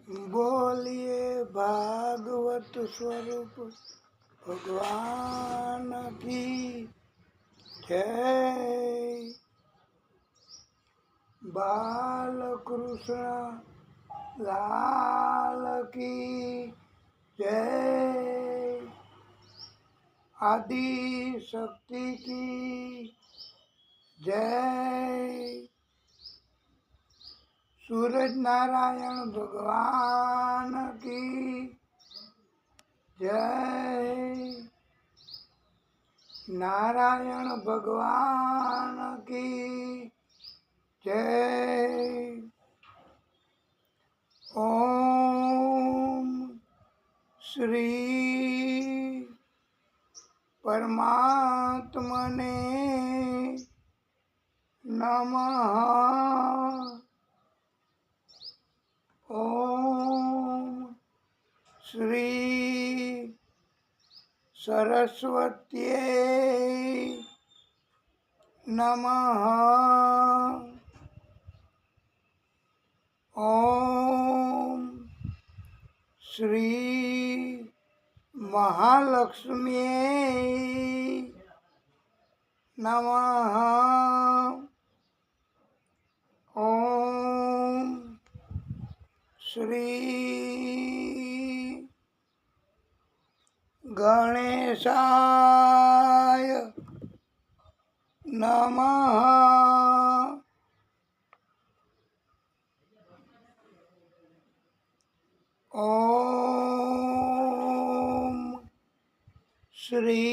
बोलिए भागवत स्वरूप भगवान की जय। बाल कृष्ण लाल की जय। आदि शक्ति की जय। सूरज नारायण भगवान की जय। नारायण भगवान की जय। ओम श्री परमात्मने नमः। ओम श्री सरस्वत्यै नमः। ओम श्री महालक्ष्म्यै नमः। ओम श्री गणेशाय नमः। ओम श्री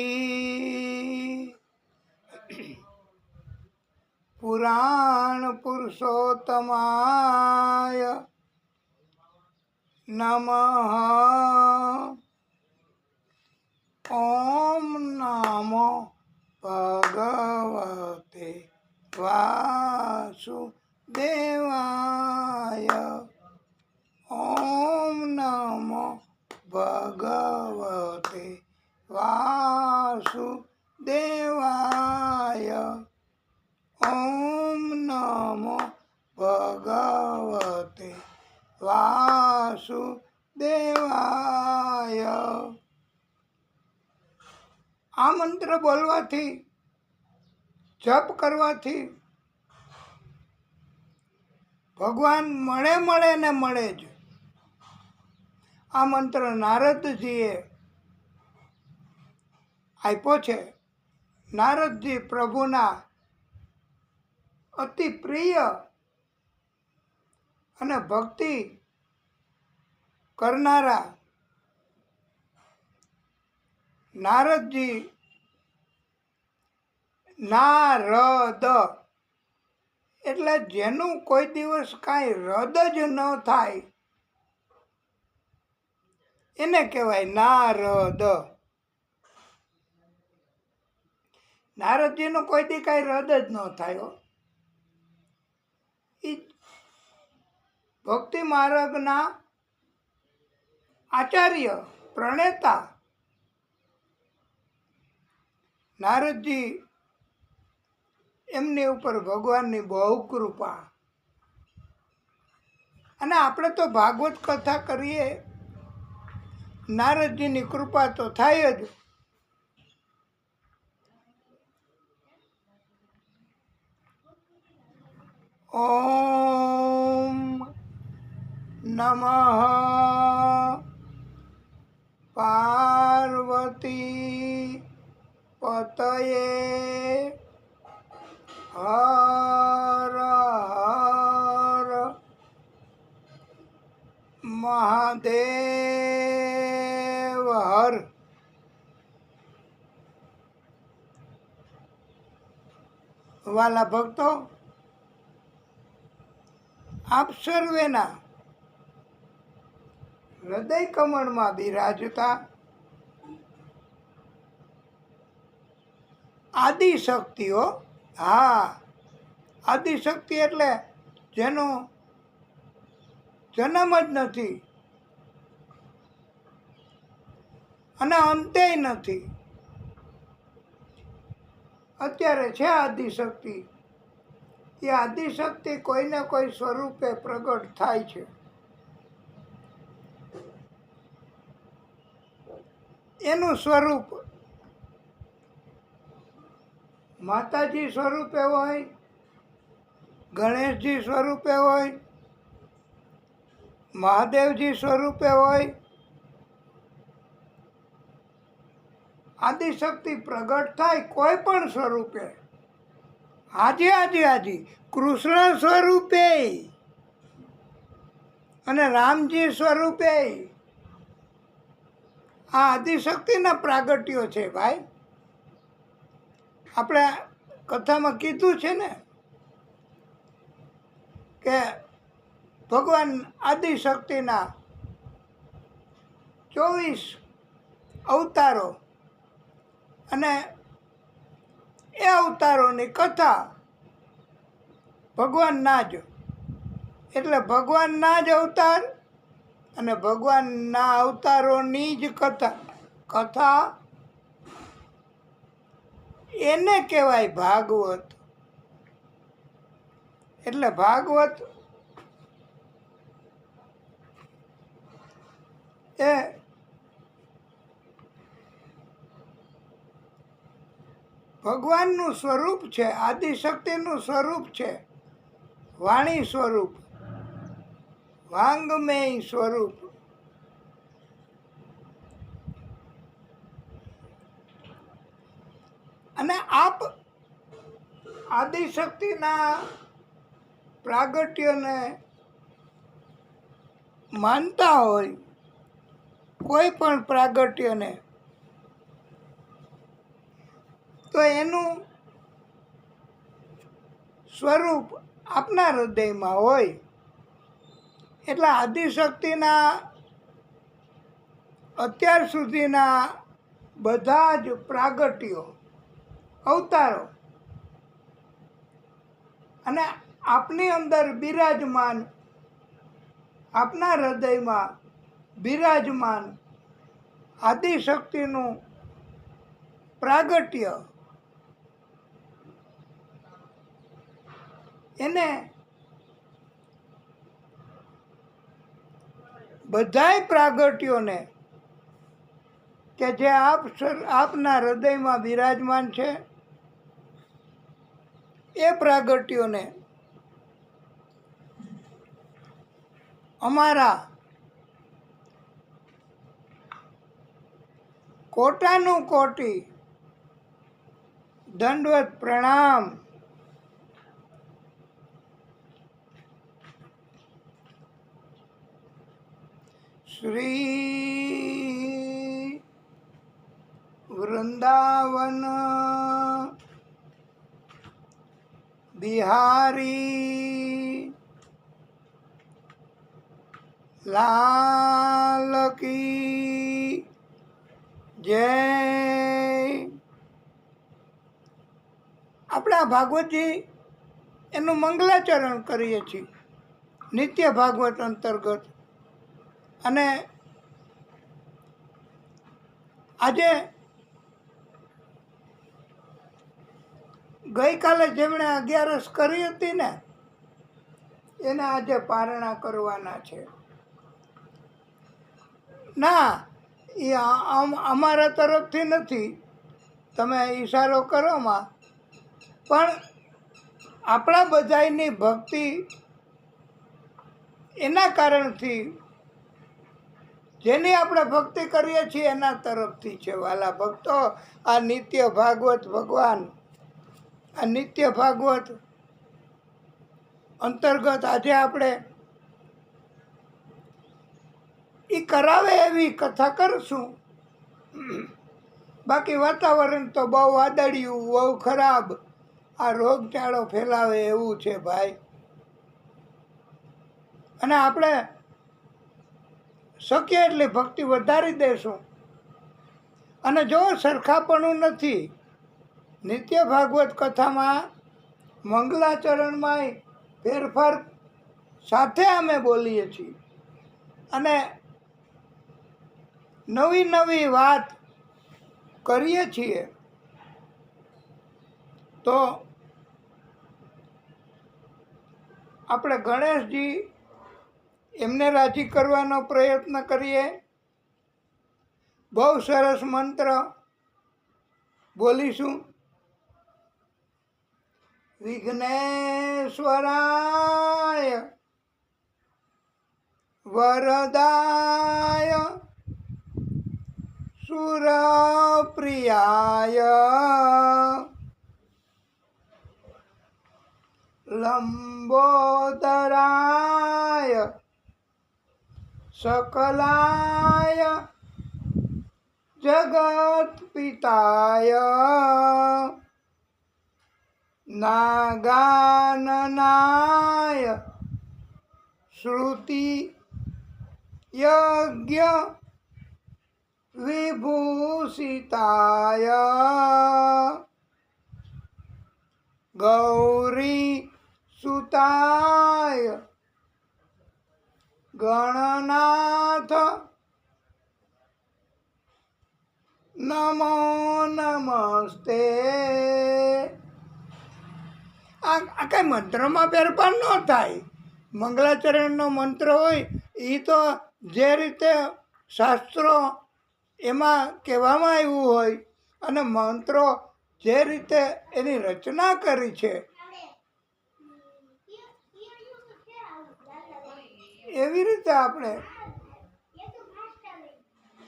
पुराण पुरुषोत्तमाय नमः। ओम नमो भगवते वासुदेवाय। ओम नमो भगवते वासुदेवाय। ओम नमो भगवते वासुदेवाय। આ મંત્ર બોલવાથી, જપ કરવાથી ભગવાન મળે ને મળે જ. આ મંત્ર નારદજીએ આપ્યો છે. નારદજી પ્રભુના અતિ પ્રિય અને ભક્તિ કરનારા નારદજી નારદ એટલે જેનું કોઈ દિવસ કાંઈ રદ જ ન થાય એને કહેવાય નારદ. નારદજીનું કોઈ દી કાંઈ રદ જ ન થાય. એ ભક્તિ માર્ગના આચાર્ય પ્રણેતા નારદજી, એમની ઉપર ભગવાનની બહુ કૃપા. અને આપણે તો ભાગવત કથા કરીએ, નારદજીની કૃપા તો થાય જ. ઓમ નમઃ પાર્વતી પતયે હર હર મહાદેવ હર. વાલા ભક્તો, આપ સર્વેના હૃદય કમળમાં બિરાજતા આદિશક્તિઓ. હા, આદિશક્તિ એટલે જેનો જન્મ જ નથી અને અંતેય નથી. અત્યારે છે આદિશક્તિ. એ આદિશક્તિ કોઈને કોઈ સ્વરૂપે પ્રગટ થાય છે. એનું સ્વરૂપ માતાજી સ્વરૂપે હોય, ગણેશજી સ્વરૂપે હોય, મહાદેવજી સ્વરૂપે હોય, આદિશક્તિ પ્રગટ થાય કોઈ પણ સ્વરૂપે, હાજી કૃષ્ણ સ્વરૂપે અને રામજી સ્વરૂપે, આ આદિશક્તિના પ્રાગટ્યો છે ભાઈ. આપણે કથામાં કીધું છે ને કે ભગવાન આદિશક્તિના 24 અવતારો અને એ અવતારોની કથા ભગવાનના જ, એટલે ભગવાનના જ અવતાર અને ભગવાનના અવતારોની જ કથા એને કહેવાય ભાગવત. એટલે ભાગવત એ ભગવાનનું સ્વરૂપ છે, આદિશક્તિનું સ્વરૂપ છે, વાણી સ્વરૂપ, વાંગમય સ્વરૂપ. અને આપ આદિશક્તિના પ્રાગટ્યને માનતા હોય, કોઈ પણ પ્રાગટ્યને, તો એનું સ્વરૂપ આપના હૃદયમાં હોય. એટલે આદિશક્તિના અત્યાર સુધીના બધા જ પ્રાગટ્યો, અવતારો અને આપની અંદર બિરાજમાન, આપના હૃદયમાં બિરાજમાન આદિશક્તિનું પ્રાગટ્ય, એને બધાય પ્રાગટ્યોને કે જે આપના હૃદયમાં બિરાજમાન છે, એ પ્રાગટ્યોને અમારા કોટાનું કોટી દંડવત પ્રણામ. શ્રી વૃંદાવન બિહારી લાલ કી જય. આપણા ભાગવતજી એનું મંગલાચરણ કરીએ છીએ નિત્ય ભાગવત અંતર્ગત. અને આજે ગઈકાલે જેમણે 11 કરી હતી ને, એને આજે પારણા કરવાના છે. ના, એ અમારા તરફથી નથી, તમે ઈશારો કરોમાં, પણ આપણા બધાની ભક્તિ એના કારણથી, જેની આપણે ભક્તિ કરીએ છીએ એના તરફથી છે. વાલા ભક્તો, આ નિત્ય ભાગવત ભગવાન, આ નિત્ય ભાગવત અંતર્ગત આજે આપણે એ કરાવે એવી કથા કરશું. બાકી વાતાવરણ તો બહુ વાદળિયું, બહુ ખરાબ, આ રોગચાળો ફેલાવે એવું છે ભાઈ. અને આપણે શક્ય એટલી ભક્તિ વધારી દેશું. અને જો સરખાપણું નથી, નિત્ય ભાગવત કથામાં મંગલાચરણમાં ફેરફાર સાથે અમે બોલીએ છીએ અને નવી નવી વાત કરીએ છીએ. તો આપણે ગણેશજી એમને રાજી કરવાનો પ્રયત્ન કરીએ, બહુ સરસ મંત્ર બોલીશું. વિઘ્નેશ્વરાય વરદાય સુરપ્રિયાય લંબોદરાય સકલાય જગત્પિતાય નાગાનનાય શ્રુતિ યજ્ઞ વિભૂષિતાય ગૌરી સુતાય ગણનાથ નમો નમસ્તે. આ કાંઈ મંત્રમાં ફેરફાર ન થાય. મંગલાચરણનો મંત્ર હોય એ તો જે રીતે શાસ્ત્રો એમાં કહેવામાં આવ્યું હોય અને મંત્રો જે રીતે એની રચના કરી છે એવી રીતે આપણે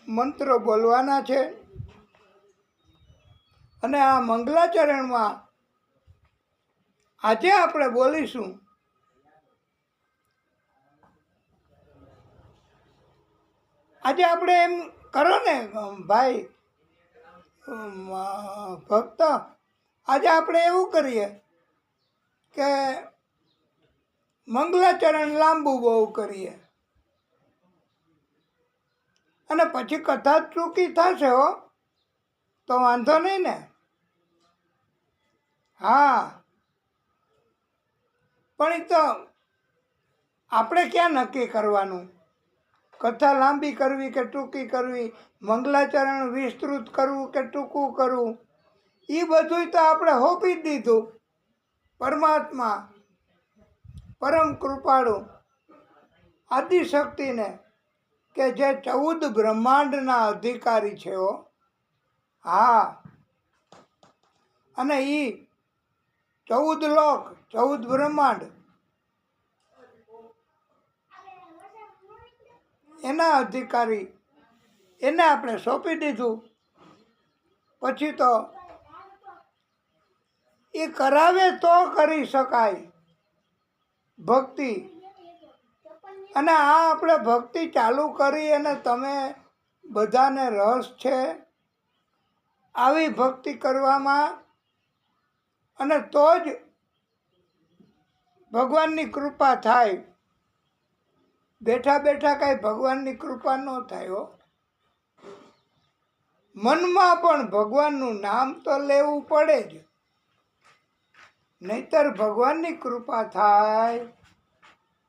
મંત્રો બોલવાના છે. અને આ મંગલાચરણમાં આજે આપણે બોલીશું આજે આપણે એમ કરો ને ભાઈ ભક્ત, આજે આપણે એવું કરીએ કે મંગલાચરણ લાંબુ બહુ કરીએ અને પછી કથા ચૂકી થશે હો તો વાંધો નહીં ને. હા, પણ એ તો આપણે ક્યાં નક્કી કરવાનું કથા લાંબી કરવી કે ટૂંકી કરવી, મંગલાચરણ વિસ્તૃત કરવું કે ટૂંકું કરવું, એ બધું તો આપણે હોપી જ દીધું પરમાત્મા પરમ કૃપાળુ આદિશક્તિને કે જે 14 બ્રહ્માંડના અધિકારી છે હો. હા, અને એ 14 લોક 14 બ્રહ્માંડ એના અધિકારી એને આપણે સોંપી દીધું. પછી તો એ કરાવે તો કરી શકાય ભક્તિ. અને આ આપણે ભક્તિ ચાલુ કરી અને તમે બધાને રસ છે આવી ભક્તિ કરવામાં, અને તો જ ભગવાનની કૃપા થાય. બેઠા બેઠા કાંઈ ભગવાનની કૃપા ન થાય હો. મનમાં પણ ભગવાનનું નામ તો લેવું પડે જ, નહીતર ભગવાનની કૃપા થાય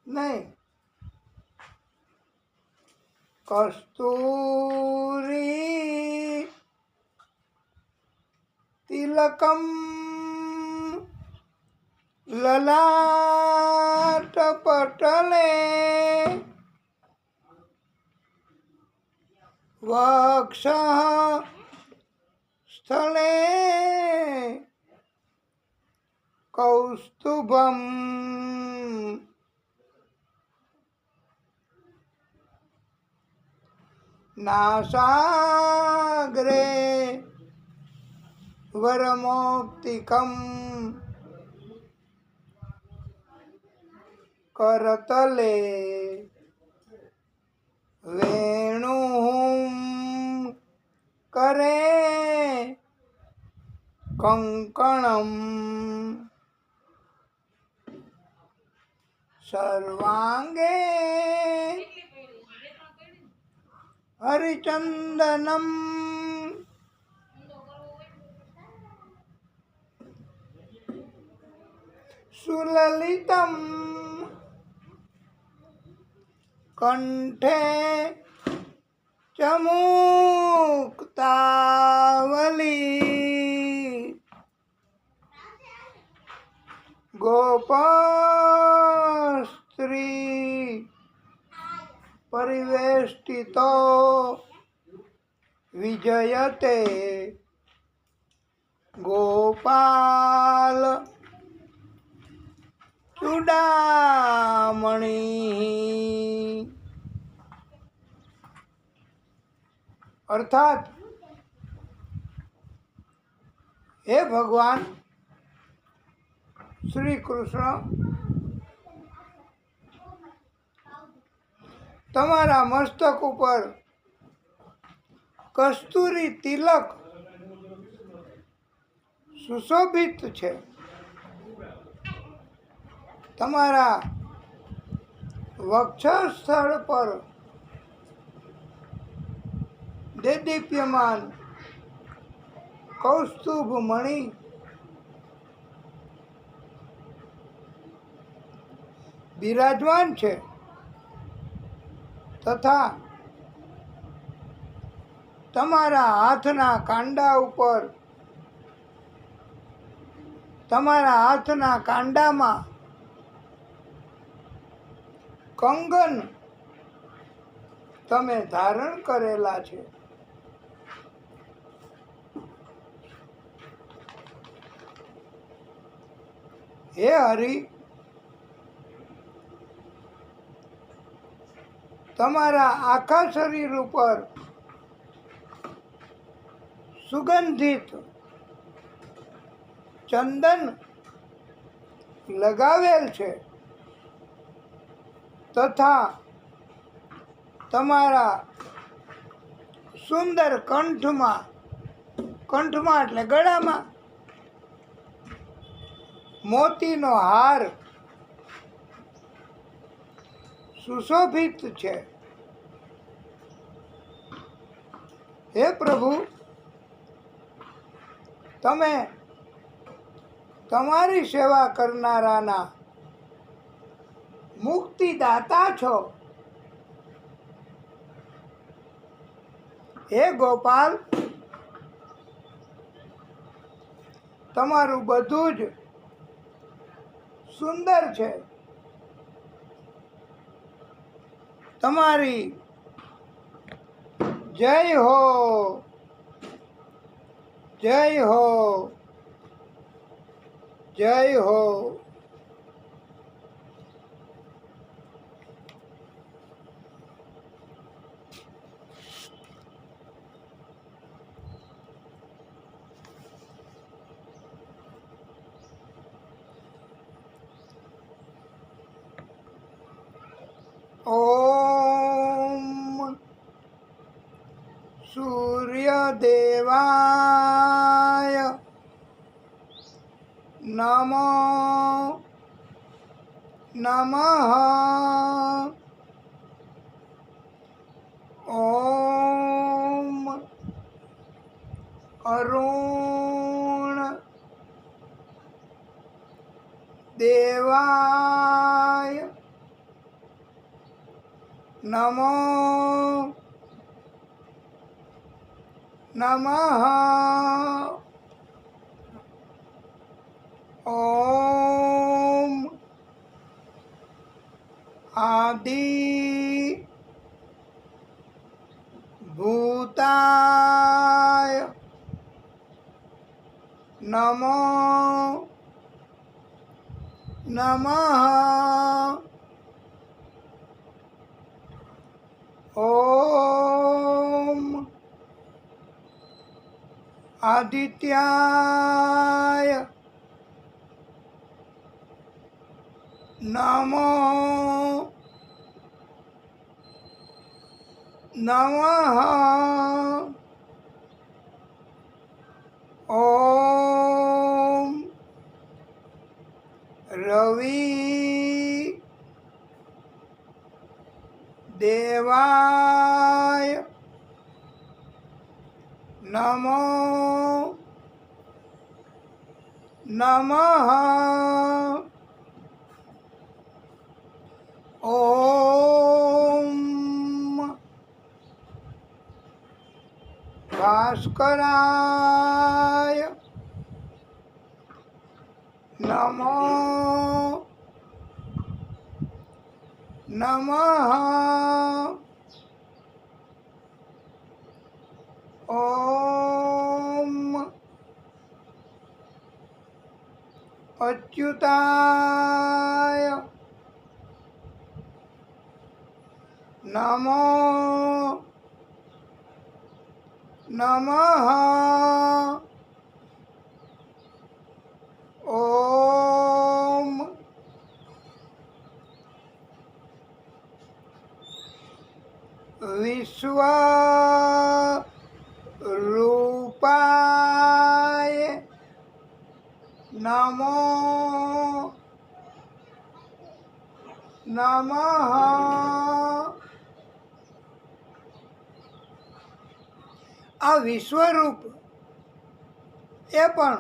નહીં. કસ્તુરી તિલકમ લલાટ પટલે વક્ષ સ્થળે કૌસ્તુભમ નાસાગ્રે વરમોક્તિકમ કરતલે વેણું કરે કંકણમ સર્વાંગે હરિચંદનમ સુલલિતમ કંઠે ચમુક્તાવલી ગોપસ્ત્રી પરિવેષ્ટિતો વિજયતે ગોપાલ ચૂડામણી. અર્થાત હે ભગવાન શ્રી કૃષ્ણ, તમારા મસ્તક ઉપર કસ્તુરી તિલક સુશોભિત છે. તમારા વક્ષસ્થળ પર દેદીપ્યમાન કૌસ્તુભ મણિ બિરાજમાન છે તથા તમારા હાથના કાંડા ઉપર, તમારા હાથના કાંડામાં કંગન તમે ધારણ કરેલા છે. હે હરિ, તમારા આખા શરીર ઉપર સુગંધિત ચંદન લગાવેલ છે તથા તમારા સુંદર કંઠમાં એટલે ગળામાં મોતીનો હાર સુશોભિત છે. હે પ્રભુ, તમે તમારી સેવા કરનારાના મુક્તિદાતા છો. હે ગોપાલ, તમારું બધું જ સુંદર છે. તમારી જય હો, જય હો, જય હો. ઓમ સૂર્યદેવાય નમો નમઃ. ઓમ અરુણ દેવાય નમો નમઃ. ઓમ આદિ ભૂતાય નમો નમઃ. ઓમ આદિત્યાય નમો નમઃ. ઓમ રવિ દેવાય નમો નમઃ. ઓમ ભાસ્કરાય નમો નમઃ. ઓમ અચ્યુતાય નમો નમઃ. ઓમ વિશ્વ રૂપાય નમો નમઃ. આ વિશ્વરૂપ એ પણ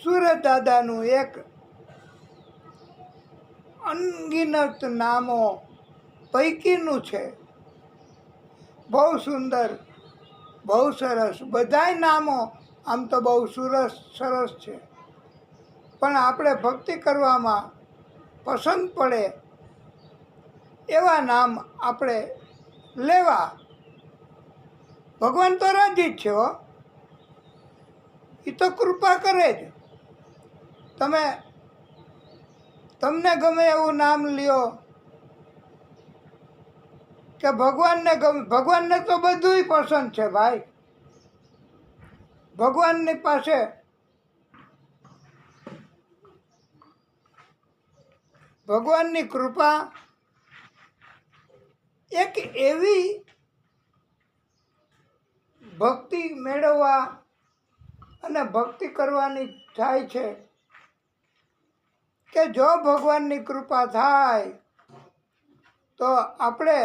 સુરત દાદાનું એક અનગિનત નામો પૈકીનું છે. બહુ સુંદર, બહુ સરસ. બધાય નામો આમ તો બહુ સરસ છે, પણ આપણે ભક્તિ કરવામાં પસંદ પડે એવા નામ આપણે લેવા. ભગવાન તો રાજી જ છે હો, એ તો કૃપા કરે જ. તમને ગમે એવું નામ લ્યો કે ભગવાનને ગમે. ભગવાનને તો બધુંય પસંદ છે ભાઈ. ભગવાનની પાસે ભગવાનની કૃપા એક એવી ભક્તિ મેળવવા અને ભક્તિ કરવાની થાય છે કે જો ભગવાનની કૃપા થાય તો આપણે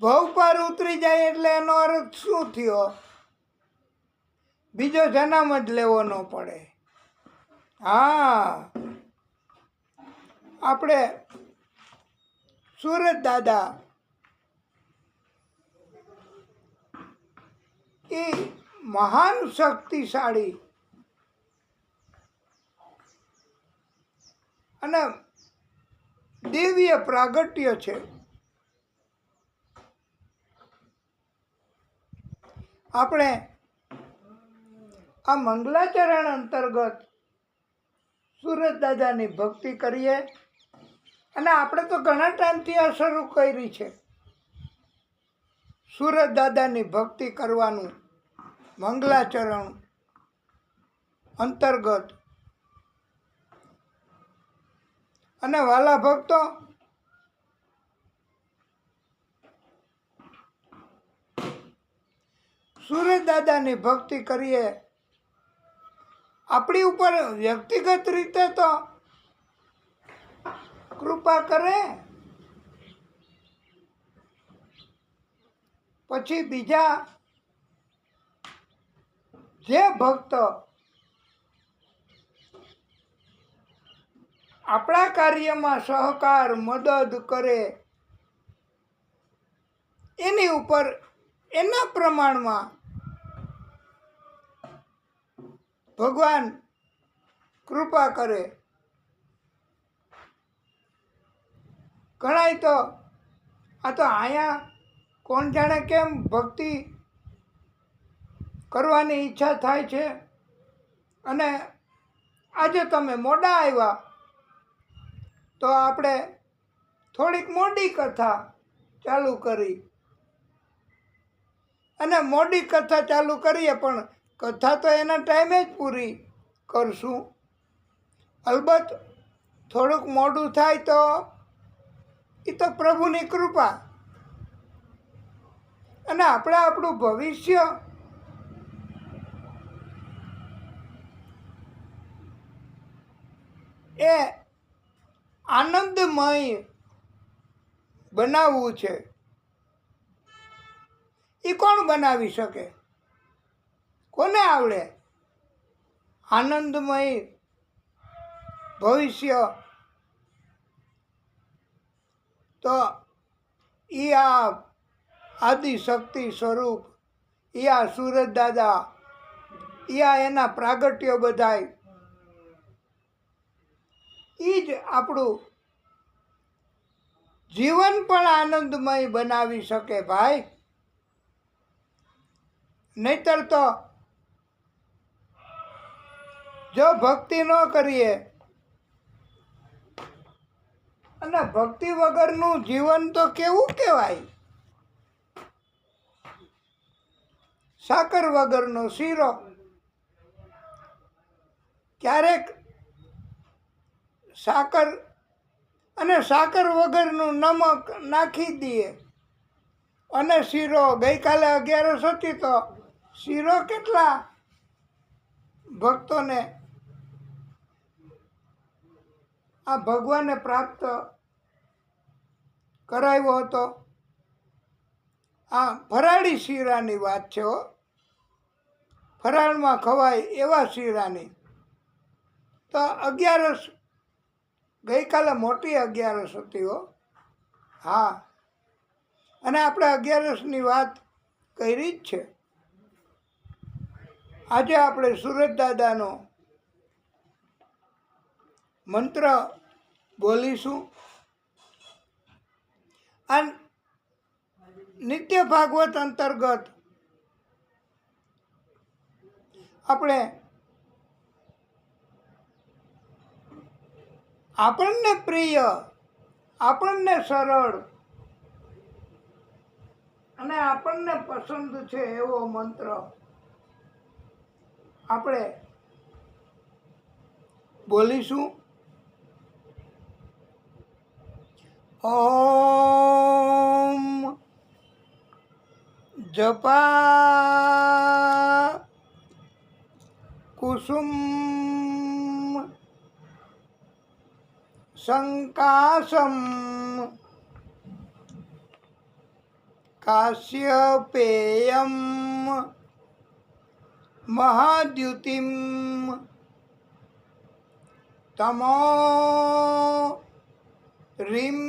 ભવ પાર ઉતરી જાય. એટલે એનો અર્થ શું થયો? બીજો જન્મ જ લેવો ન પડે. હા, આપણે સુરત દાદા એ મહાન શક્તિશાળી અને દિવ્ય પ્રાગટ્ય છે. આપણે આ મંગલાચરણ અંતર્ગત સુરત દાદાની ભક્તિ કરીએ. અને આપણે તો ઘણા ટાઈમથી આ શરૂ કરી છે, સુરત દાદાની ભક્તિ કરવાનું મંગલાચરણ અંતર્ગત. અને વાલા ભક્તો, સુરત દાદાની ભક્તિ કરીએ. આપણી ઉપર વ્યક્તિગત રીતે તો કૃપા કરે, પછી બીજા જે ભક્ત આપણા કાર્યમાં સહકાર મદદ કરે એની ઉપર એના પ્રમાણમાં ભગવાન કૃપા કરે. ઘણાય તો અહીંયા કોણ જાણે કેમ ભક્તિ કરવાની ઈચ્છા થાય છે, અને આજે તમે મોડા આવ્યા તો આપણે થોડીક મોડી કથા ચાલુ કરી. અને મોડી કથા ચાલુ કરીએ, પણ કથા તો એના ટાઈમે જ પૂરી કરશું. અલબત્ત થોડુંક મોડું થાય તો એ તો પ્રભુની કૃપા. અને આપણે આપણું ભવિષ્ય એ આનંદમય બનાવવું છે. એ કોણ બનાવી શકે? કોને આવડે આનંદમય ભવિષ્ય? તો એ આ આદિશક્તિ સ્વરૂપ, એ આ સુરત દાદા, એ આ એના પ્રાગટ્યો બધાય, એ જ આપણું જીવન પણ આનંદમય બનાવી શકે ભાઈ. નહીતર તો જો ભક્તિ ન કરીએ અને ભક્તિ વગરનું જીવન તો કેવું કહેવાય? સાકર વગરનો શીરો. ક્યારેક સાકર અને સાકર વગરનું નમક નાખી દઈએ અને શીરો, ગઈકાલે 11 હતી તો શીરો કેટલા ભક્તોને આ ભગવાને પ્રાપ્ત કરાવ્યો હતો. આ ફરાળી શીરાની વાત છે હો, ફરાળમાં ખવાય એવા શીરાની. તો 11 ગઈકાલે મોટી 11 હતી હો. હા, અને આપણે 11ની વાત કરી જ છે. આજે આપણે સુરત દાદાનો મંત્ર બોલીશું. આ નિત્ય ભાગવત અંતર્ગત આપણે આપણને પ્રિય, આપણને સરળ અને આપણને પસંદ છે એવો મંત્ર આપણે બોલીશું. ઓમ જપા કુસુમ સંકાસમ કાશ્યપેયમ મહાદ્યુતિમ તમો રીમ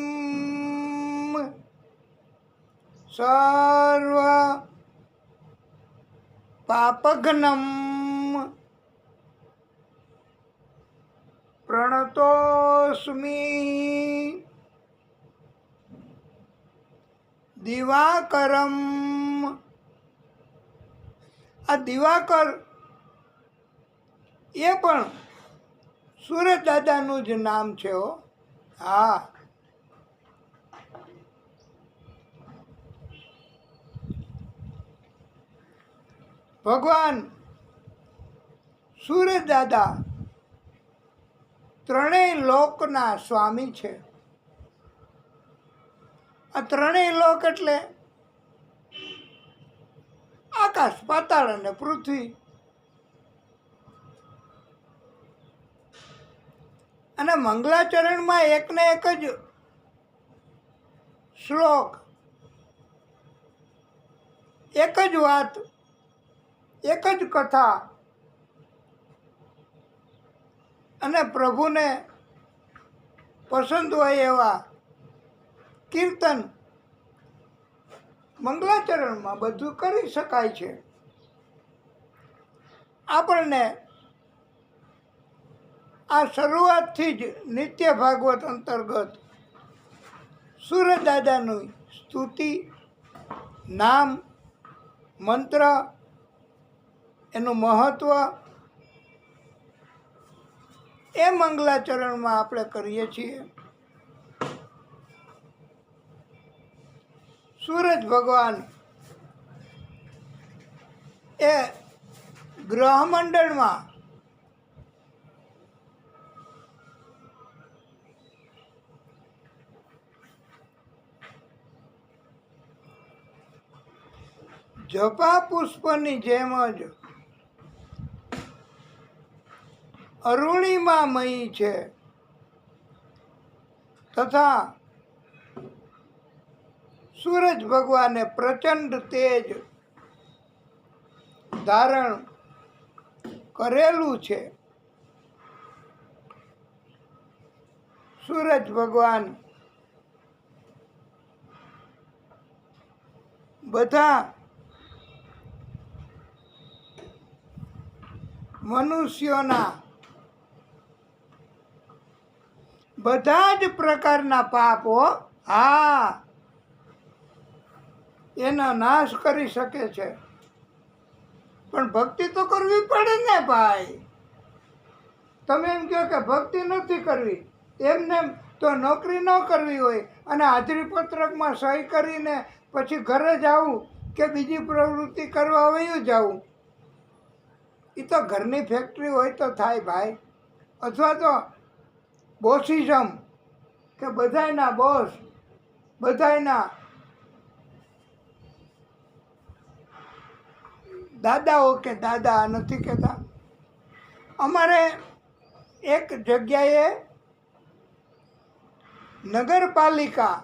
સર્વ પાપઘ્નમ પ્રણતોસ્મિ દિવાકરમ. આ દિવાકર એ પણ સુરત દાદાનું જ નામ છે હો. હા, ભગવાન સુરત દાદા ત્રણેય લોકના સ્વામી છે. આ ત્રણેય લોક એટલે આકાશ, પાતાળ અને પૃથ્વી. અને મંગલાચરણમાં એકને એક જ શ્લોક, એક જ વાત, એક જ કથા અને પ્રભુને પસંદ હોય એવા કીર્તન મંગલાચરણમાં બધું કરી શકાય છે. આપણને આ શરૂઆતથી જ નિત્ય ભાગવત અંતર્ગત સુરત દાદાની સ્તુતિ, નામ, મંત્ર, એનું મહત્વ એ મંગલાચરણમાં આપણે કરીએ છીએ. સૂરજ ભગવાન એ ગ્રહમંડળમાં જપા પુષ્પની જેમ જ અરુણિમામયી છે તથા સૂરજ ભગવાને પ્રચંડ તેજ ધારણ કરેલું છે. સૂરજ ભગવાન બધા મનુષ્યોના બધા જ પ્રકારના પાપો હા, એનો નાશ કરી શકે છે. પણ ભક્તિ તો કરવી પડે ને ભાઈ. તમે એમ કહો કે ભક્તિ નથી કરવી, એમને તો નોકરી ન કરવી હોય અને હાજરી પત્રકમાં સહી કરીને પછી ઘરે જવું કે બીજી પ્રવૃત્તિ કરવા વયું જવું, એ તો ઘરની ફેક્ટરી હોય તો થાય ભાઈ. અથવા તો બોસિઝમ, કે બધાયના બોસ, બધાયના દાદાઓ કે દાદા નથી કહેતા. અમારે એક જગ્યાએ નગરપાલિકા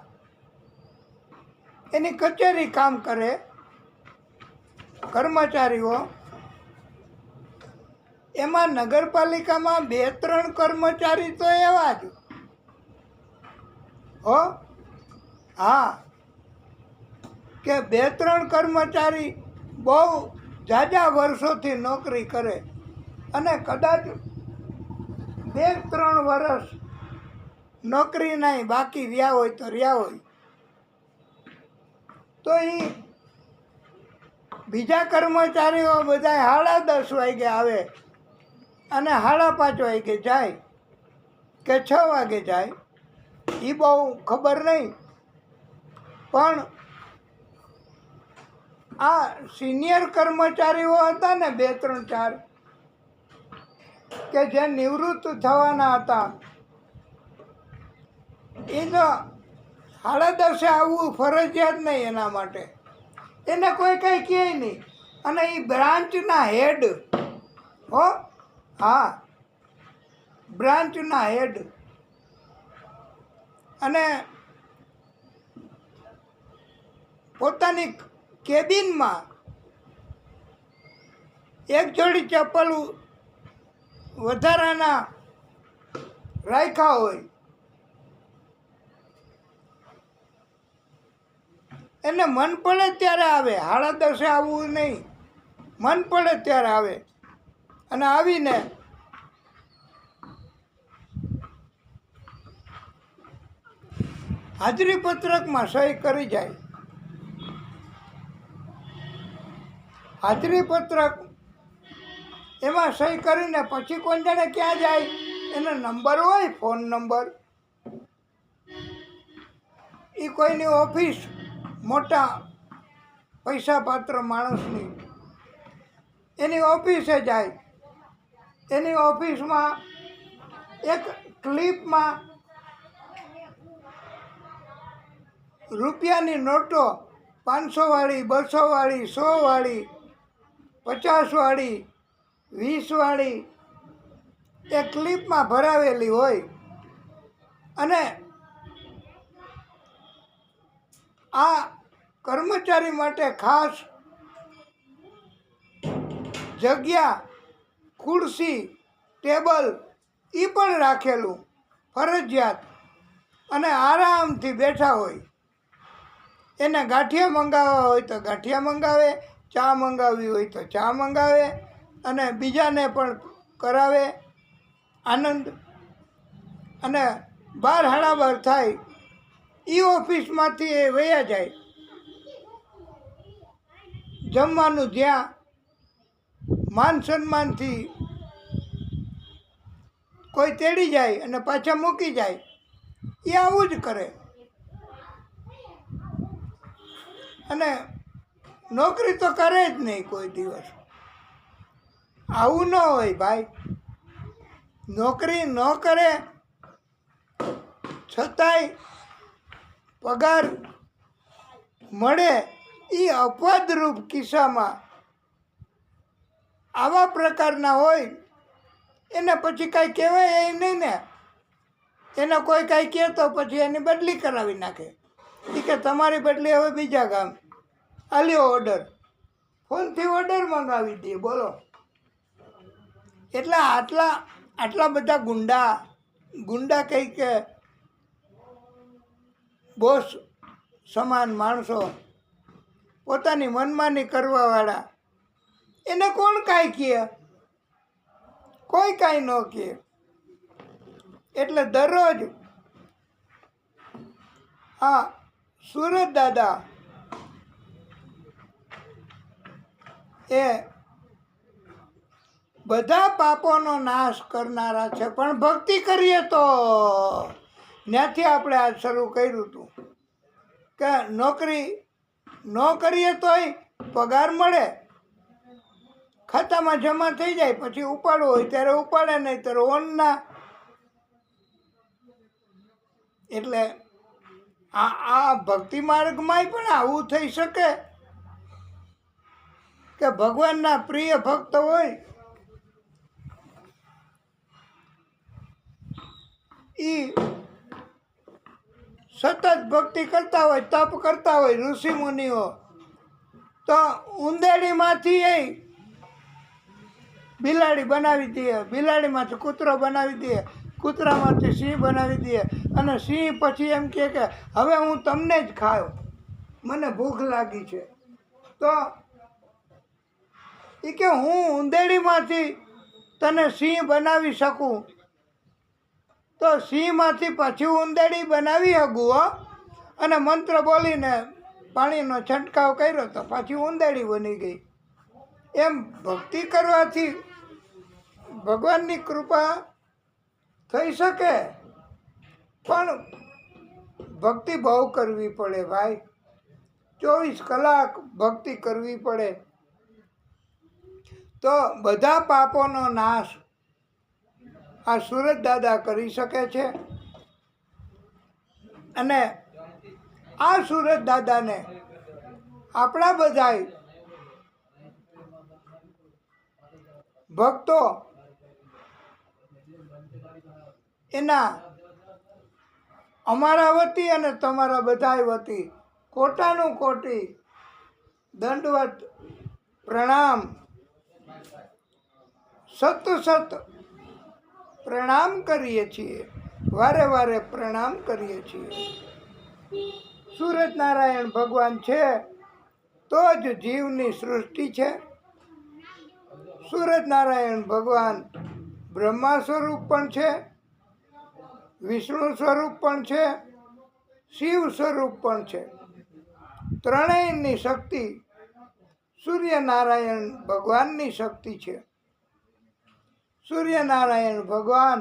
એની કચેરી કામ કરે કર્મચારીઓ. એમાં નગરપાલિકામાં 2-3 કર્મચારી તો એવા જ હો. હા, કે 2-3 કર્મચારી બહુ ઝાઝા વર્ષોથી નોકરી કરે અને કદાચ 2-3 વર્ષ નોકરી નહીં બાકી રહ્યા હોય તો રહ્યા હોય, તો એ બીજા કર્મચારીઓ બધા 10:30 વાગે આવે અને 5:30 વાગે જાય કે 6 વાગે જાય, એ બહુ ખબર નહીં. પણ આ સિનિયર કર્મચારીઓ હતા ને 2-3-4 કે જે નિવૃત્ત થવાના હતા, એ તો 10:30 આવવું ફરજિયાત નહીં એના માટે. એને કોઈ કંઈ કહે નહીં. અને એ બ્રાન્ચના હેડ હો. હા, બ્રાન્ચના હેડ. અને પોતાની કેબિનમાં એક જોડી ચપ્પલ વધારાના રાખ્યા હોય. એને મન પડે ત્યારે આવે, 10:30 આવવું નહીં, મન પડે ત્યારે આવે અને આવીને હાજરી પત્રકમાં સહી કરી જાય. હાજરી પત્રક એમાં સહી કરીને પછી કોણ જાણે ક્યાં જાય. એનો નંબર હોય, ફોન નંબર, એ કોઈની ઓફિસ, મોટા પૈસા પાત્ર માણસની, એની ઓફિસે જાય. એની ઓફિસમાં એક ક્લિપમાં રૂપિયાની નોટો 500 વાળી, 200 વાળી, 100 વાળી, 50 વાળી, 20 વાળી એ ક્લિપમાં ભરાવેલી હોય. અને આ કર્મચારી માટે ખાસ જગ્યા, ખુરશી, ટેબલ એ પણ રાખેલું ફરજિયાત. અને આરામથી બેઠા હોય. એને ગાંઠિયા મંગાવવા હોય તો ગાંઠિયા મંગાવે, ચા મંગાવવી હોય તો ચા મંગાવે અને બીજાને પણ કરાવે આનંદ. અને 12-12:30 થાય એ ઓફિસમાંથી એ વયા જાય. જમવાનું જ્યાં માન સન્માનથી કોઈ તેડી જાય અને પાછા મૂકી જાય, એ આવું જ કરે. અને નોકરી તો કરે જ નહીં કોઈ દિવસ. આવું ન હોય ભાઈ. નોકરી ન કરે છતાંય પગાર મળે, એ અપવાદરૂપ કિસ્સામાં આવા પ્રકારના હોય. એને પછી કાંઈ કહેવાય એ નહીં ને. એને કોઈ કાંઈ કહે તો પછી એની બદલી કરાવી નાખે. એ કે તમારી બદલી હવે બીજા ગામ, આલ્યો ઓર્ડર, ફોનથી ઓર્ડર મંગાવી દે. બોલો. એટલે આટલા બધા ગુંડા કંઈ કે બોસ સમાન માણસો, પોતાની મનમાની કરવાવાળા, એને કોણ કાંઈ કહે? કોઈ કાંઈ ન કહે. એટલે દરરોજ આ સુરત દાદા એ બધા પાપોનો નાશ કરનારા છે, પણ ભક્તિ કરીએ તો ત્યાંથી આપણે આ શરૂ કર્યું હતું કે નોકરી ન કરીએ તોય પગાર મળે, ખાતામાં જમા થઈ જાય, પછી ઉપાડવો હોય ત્યારે ઉપાડે, નહીં ત્યારે ઓનના. એટલે આ ભક્તિ માર્ગમાંય પણ આવું થઈ શકે કે ભગવાનના પ્રિય ભક્ત હોય એ સતત ભક્તિ કરતા હોય, તપ કરતા હોય ઋષિ મુનિઓ, તો ઉંદેડીમાંથી એ બિલાડી બનાવી દે, બિલાડીમાંથી કૂતરો બનાવી દે, કૂતરામાંથી સિંહ બનાવી દે, અને સિંહ પછી એમ કહે કે હવે હું તમને જ ખાયો, મને ભૂખ લાગી છે. તો એ કે હું ઉંદેડીમાંથી તને સિંહ બનાવી શકું, તો સિંહમાંથી પછી ઉંદેડી બનાવી શકું હો. અને મંત્ર બોલીને પાણીનો છંટકાવ કર્યો તો પાછી ઉંદેડી બની ગઈ. એમ ભક્તિ કરવાથી ભગવાનની કૃપા થઈ શકે, પણ ભક્તિ બહુ કરવી પડે ભાઈ. 24 કલાક ભક્તિ કરવી પડે તો બધા પાપોનો નાશ આ સુરત દાદા કરી શકે છે. અને આ સુરત દાદાને આપણા બધાય ભક્તો એના અમારા વતી અને તમારા બધાય વતી કોટાનું કોટી દંડવત પ્રણામ, સત પ્રણામ કરીએ છીએ, વારે વારે પ્રણામ કરીએ છીએ. સુરત નારાયણ ભગવાન છે તો જ જીવની સૃષ્ટિ છે. સુરત નારાયણ ભગવાન બ્રહ્મા સ્વરૂપ પણ છે, વિષ્ણુ સ્વરૂપ પણ છે, શિવ સ્વરૂપ પણ છે. ત્રણેયની શક્તિ સૂર્યનારાયણ ભગવાનની શક્તિ છે. સૂર્યનારાયણ ભગવાન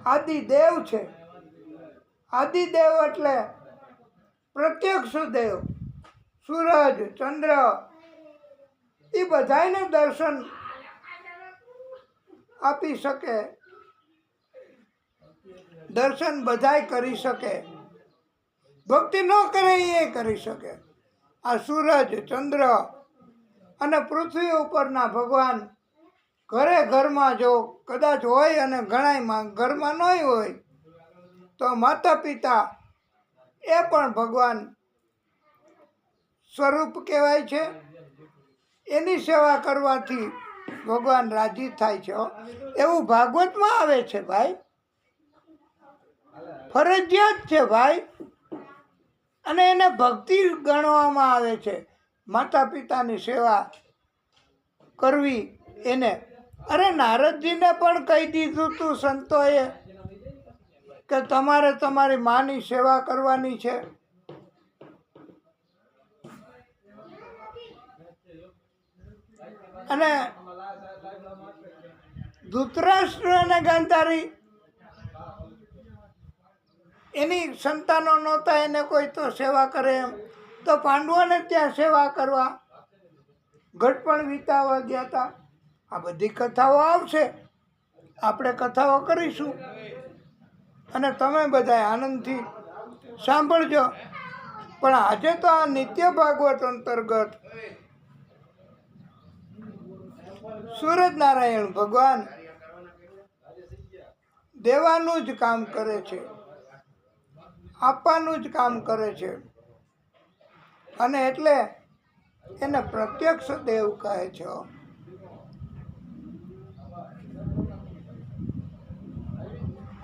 આદિદેવ છે. આદિદેવ એટલે પ્રત્યક્ષ દેવ. સૂરજ, ચંદ્ર એ બધાયને દર્શન આપી શકે, દર્શન બધાય કરી શકે, ભક્તિ ન કરે એ કરી શકે. આ સૂરજ, ચંદ્ર અને પૃથ્વી ઉપરના ભગવાન ઘરે ઘરમાં જો કદાચ હોય અને ઘણાયમાં ઘરમાં નહીં હોય તો માતા પિતા એ પણ ભગવાન સ્વરૂપ કહેવાય છે. એની સેવા કરવાથી ભગવાન રાજી થાય છે. એવું ભાગવતમાં આવે છે ભાઈ, ફરજિયાત છે ભાઈ. અને એને ભક્તિ ગણવામાં આવે છે, માતા પિતાની સેવા કરવી એને. અરે નારદજીને પણ કહી દીધું તું સંતોએ કે તમારે તમારી માની સેવા કરવાની છે. અને ધૃતરાષ્ટ્ર અને ગાંધારી એની સંતાનો નહોતા, એને કોઈ તો સેવા કરે એમ, તો પાંડવોને ત્યાં સેવા કરવા ઘટપણ વિતાવા ગયા હતા. આ બધી કથાઓ આવશે, આપણે કથાઓ કરીશું અને તમે બધા આનંદથી સાંભળજો. પણ આજે તો આ નિત્ય ભાગવત અંતર્ગત સુરત નારાયણ ભગવાન દેવાનું જ કામ કરે છે, આપવાનું જ કામ કરે છે. અને એટલે એને પ્રત્યક્ષ દેવ કહે છે.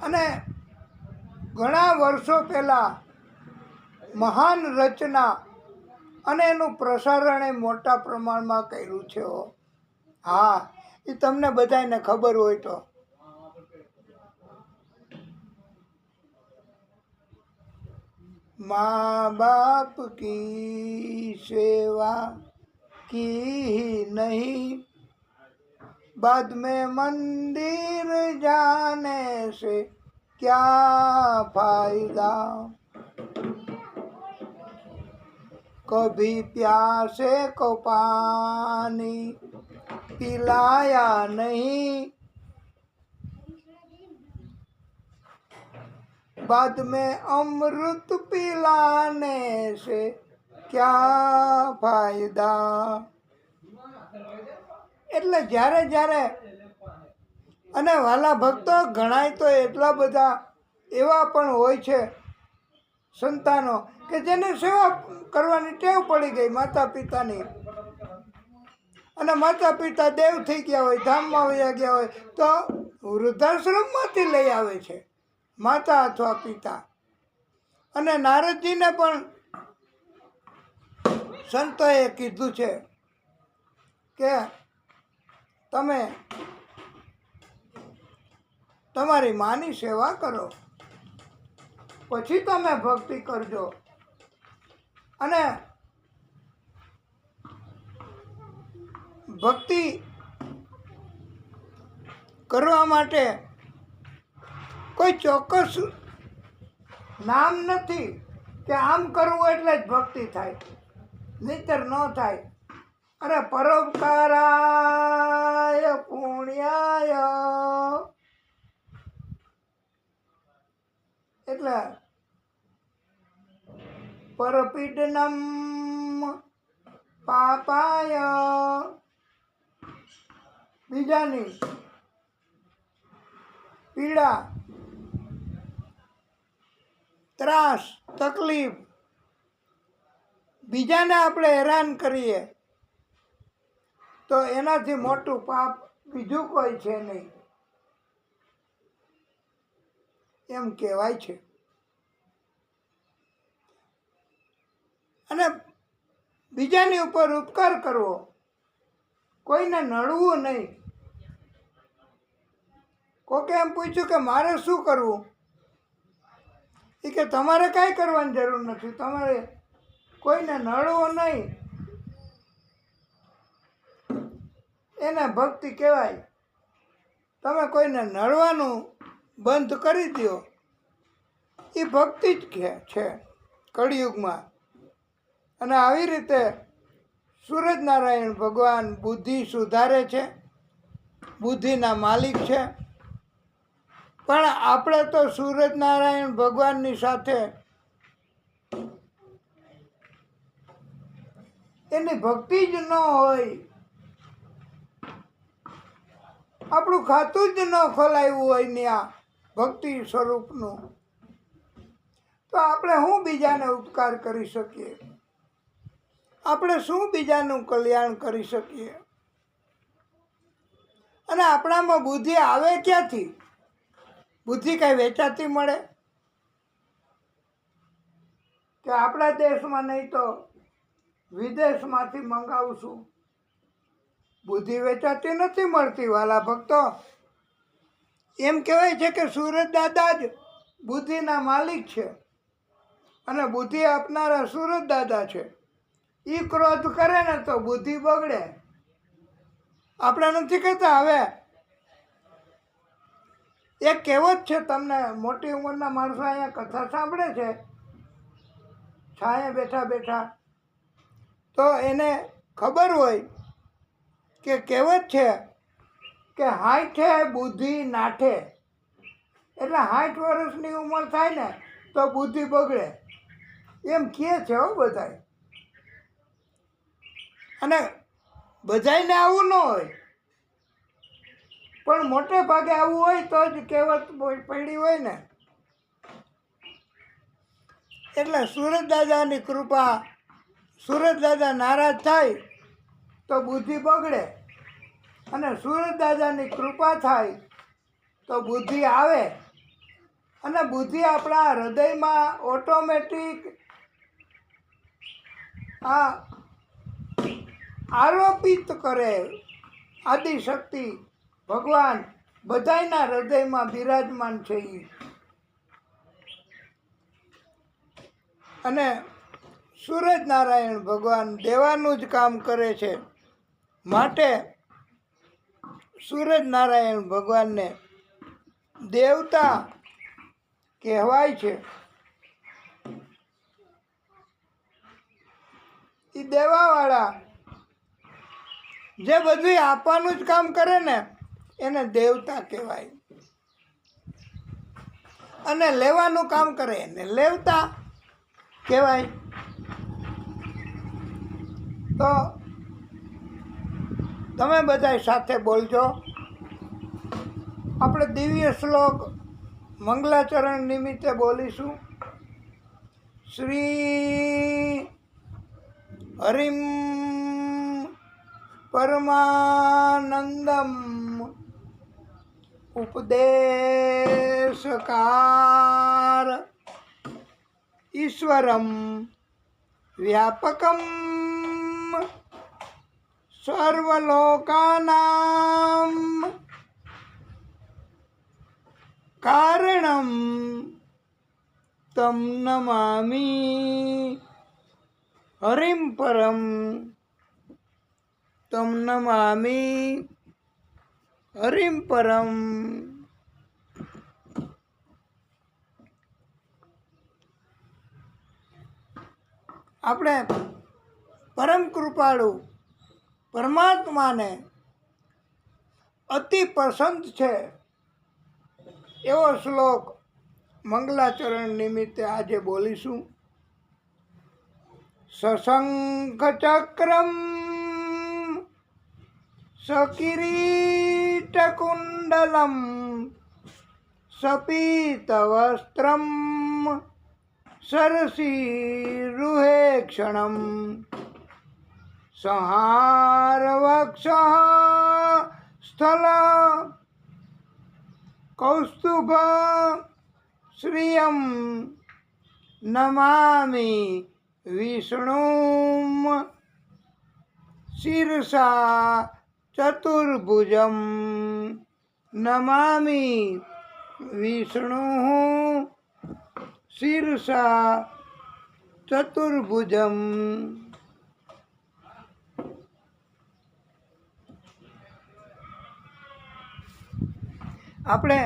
અને ઘણા વર્ષો પહેલા મહાન રચના અને એનું પ્રસારણ એ મોટા પ્રમાણમાં કર્યું છે. હા, એ તમને બધાને ખબર હોય તો. माँ बाप की सेवा की नहीं, बाद में मंदिर जाने से क्या फायदा। कभी प्यासे को पानी पिलाया नहीं, बाद में अमृत पिलाने से क्या ફાયદા। એટલે જ્યારે જ્યારે અને વાલા ભક્તો ઘણાય તો એટલા બધા એવા પણ હોય છે સંતાનો કે જેને સેવા કરવાની ટેવ પડી ગઈ માતા પિતાની, અને માતા પિતા દેવ થઈ ગયા હોય, ધામમાં વયા ગયા હોય, તો વૃદ્ધાશ્રમમાંથી લઈ આવે છે માતા અથવા પિતા। અને નારદજીને પણ સંતોએ કીધું છે કે તમે તમારી માની સેવા કરો, પછી તમે ભક્તિ કરજો। અને ભક્તિ કરવા માટે કોઈ ચોક્કસ નામ નથી કે આમ કરવું એટલે જ ભક્તિ થાય, નહીતર ન થાય। અરે પરોપકારાય પુણ્યાય એટલે પરપીડનમ પાપાય, બીજાની પીડા ત્રાસ તકલીફ, બીજાને આપણે હેરાન કરીએ તો એનાથી મોટું પાપ બીજું કોઈ છે નહીં એમ કહેવાય છે। અને બીજાની ઉપર ઉપકાર કરવો, કોઈને નડવું નહીં। કોકે એમ પૂછ્યું કે મારે શું કરવું, એ કે તમારે કાંઈ કરવાની જરૂર નથી, તમારે કોઈને નડવું નહીં, એને ભક્તિ કહેવાય। તમે કોઈને નડવાનું બંધ કરી દો, એ ભક્તિ જ છે કળિયુગમાં। અને આવી રીતે સૂરજનારાયણ ભગવાન બુદ્ધિ સુધારે છે, બુદ્ધિના માલિક છે। પણ આપણે તો સૂરજનારાયણ ભગવાનની સાથે એની ભક્તિ જ ન હોય, આપણું ખાતું જ ન ખોલાવ્યું હોય ને આ ભક્તિ સ્વરૂપનું, તો આપણે શું બીજાને ઉપકાર કરી શકીએ, આપણે શું બીજાનું કલ્યાણ કરી શકીએ। અને આપણામાં બુદ્ધિ આવે ક્યાંથી? બુદ્ધિ કાંઈ વેચાતી મળે કે આપણા દેશમાં નહીં તો વિદેશમાંથી મંગાવશું? બુદ્ધિ વેચાતી નથી મળતી વાલા ભક્તો। એમ કહેવાય છે કે સૂરજ દાદા જ બુદ્ધિના માલિક છે અને બુદ્ધિ આપનારા સૂરજ દાદા છે। એ ક્રોધ કરે ને તો બુદ્ધિ બગડે। આપણે નથી કહેતા? હવે એક કહેવત છે, તમને મોટી ઉંમરના માણસો અહીંયા કથા સાંભળે છે છાંયે બેઠા બેઠા, તો એને ખબર હોય કે કહેવત છે કે હાઠે બુદ્ધિ નાઠે, એટલે 60 વર્ષની ઉંમર થાય ને તો બુદ્ધિ બગડે, એમ કહે છે હો બધાય। અને બધાયને આવું ન હોય, પણ મોટે ભાગે આવું હોય તો જ કહેવત પડી હોય ને। એટલે સૂરજ દાદાની કૃપા, સૂરજ દાદા નારાજ થાય તો બુદ્ધિ બગડે, અને સૂરજ દાદાની કૃપા થાય તો બુદ્ધિ આવે, અને બુદ્ધિ આપણા હૃદયમાં ઓટોમેટિક આ આરોપિત કરે। આદિશક્તિ ભગવાન બધાયના હૃદયમાં બિરાજમાન છે। અને સૂરજનારાયણ ભગવાન દેવાનું જ કામ કરે છે, માટે સૂરજનારાયણ ભગવાનને દેવતા કહેવાય છે. એ દેવાવાળા જે બધું આપવાનું જ કામ કરે ને એને દેવતા કહેવાય, અને લેવાનું કામ કરે એને લેવતા કહેવાય. તો તમે બધા સાથે બોલજો. આપણે દિવ્ય શ્લોક મંગલાચરણ નિમિત્તે બોલીશું. શ્રી હરિમ પરમાનંદમ ઉપદેશકાર ઈશ્વરમ વ્યાપકમ સર્વલોકાનામ કારણમ તમ નમામિ હરિમ પરમ તમ નમામિ હરિમ પરમ. આપણે પરમ કૃપાળુ પરમાત્માને અતિ પસંદ છે એવો શ્લોક મંગલાચરણ નિમિત્તે આજે બોલીશું. સશંખ ચક્રમ સકિરીટ કુંડલમ સપીત વસ્ત્રમ સરસીરુહે ક્ષણમ સંહાર વક્ષ સ્થલ કૌસ્તુભ શ્રિયમ નમામિ વિષ્ણુમ શિરસા ચતુર્ભુજમ નમામિ વિષ્ણુ શિરસા ચતુર્ભુજમ. આપણે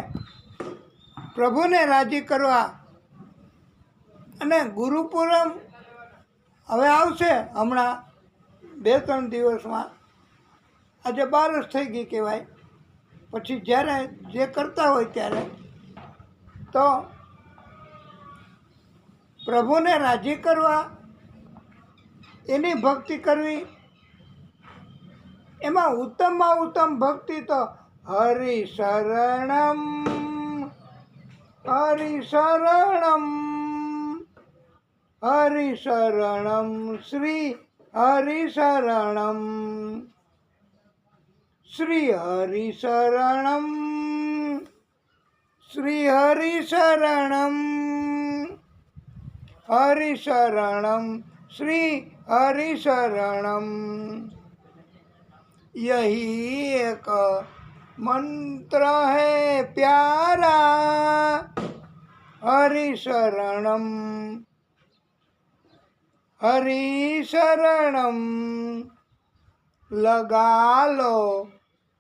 પ્રભુને રાજી કરવા અને ગુરુપુરમ હવે આવશે હમણાં 2-3 દિવસમાં. આજે 12 થઈ ગઈ કહેવાય. પછી જ્યારે જે કરતા હોય ત્યારે તો પ્રભુને રાજી કરવા એની ભક્તિ કરવી. એમાં ઉત્તમમાં ઉત્તમ ભક્તિ તો હરિશરણમ હરિશરણમ હરિશરણમ શ્રી હરિશરણમ શ્રી હરિશરણમ શ્રી હરિશરણમ હરિશરણમ શ્રી હરિશરણમ. यही एक मंत्र है प्यारा हरिशरणम हरिशरणम. लगा लो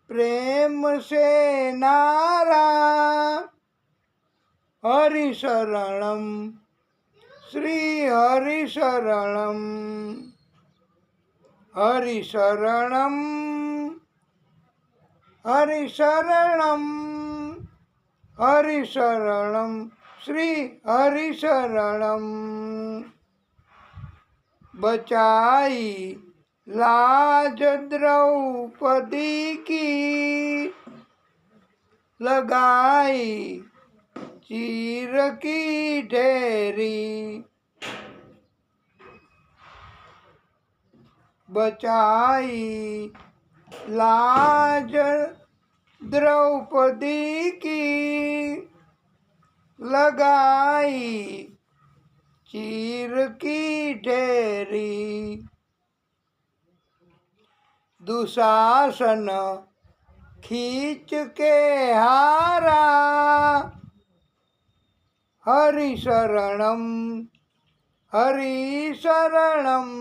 प्रेम से नारा हरिशरणम श्री हरिशरणम हरिशरणम हरिशरणम हरिशरणम श्री हरिशरणम. बचाई लाज द्रौपदी की लगाई चीर की ढेरी बचाई लाज द्रौपदी की लगाई चीर की ढेरी. दुशासन खींच के हारा हरिशरणम હરિશરણમ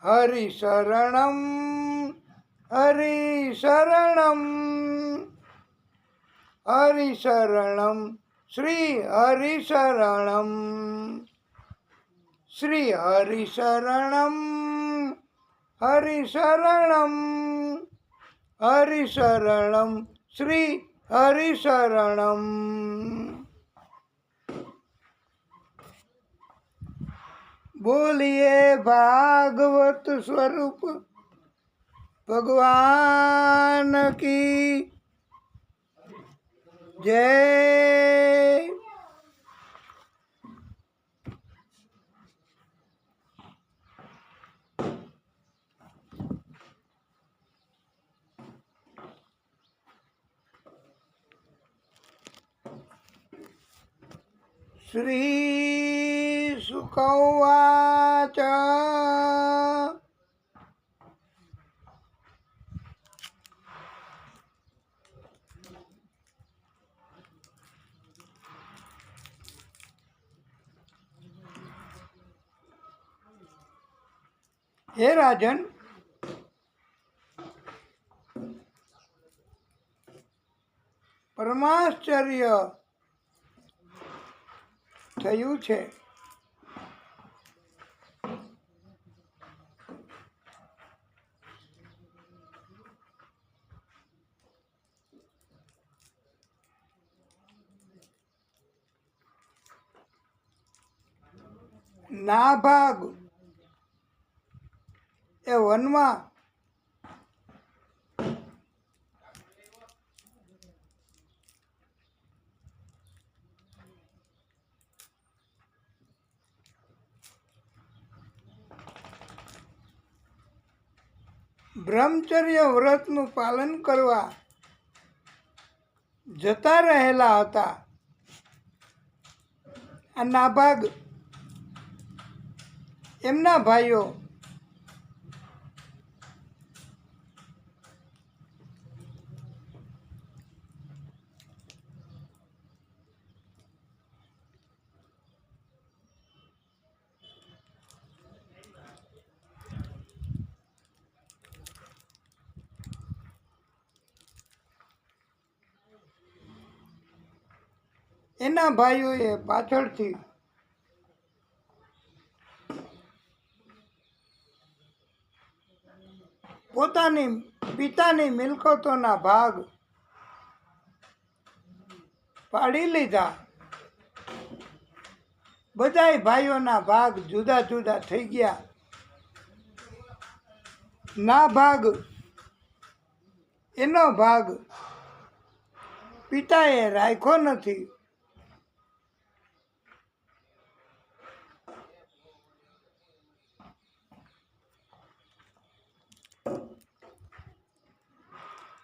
હરિશરણમ હરિશરણમ હરિશરણમ શ્રી હરિશરણમ શ્રી હરિશરણમ હરિશરણમ હરિશરણમ શ્રી હરિશરણમ. બોલીએ ભાગવત સ્વરૂપ ભગવાન કી જય. શ્રી શુક ઉવાચ હે રાજન, પરમાશ્ચર્ય થયું છે. નાભાગ એ વનમાં બ્રહ્મચર્ય વ્રતનું પાલન કરવા જતા રહેલા હતા. આ નાભાગ એમના ભાઈઓ એના ભાઈઓએ પાછળથી પોતાની પિતાની મિલકતોના ભાગ પાડી લીધા. બધાય ભાઈઓના ભાગ જુદા જુદા થઈ ગયા. ના ભાગ એનો ભાગ પિતાએ રાખ્યો નથી.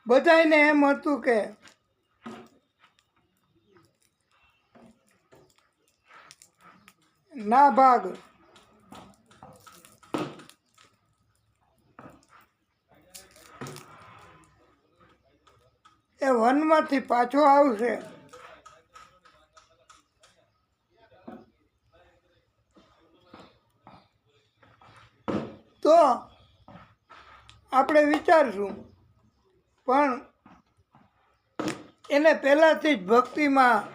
બધાયને એમ હતું કે ના ભાગ એ વનમાંથી પાછો આવશે તો આપણે વિચારશું. પણ એને પહેલાંથી જ ભક્તિમાં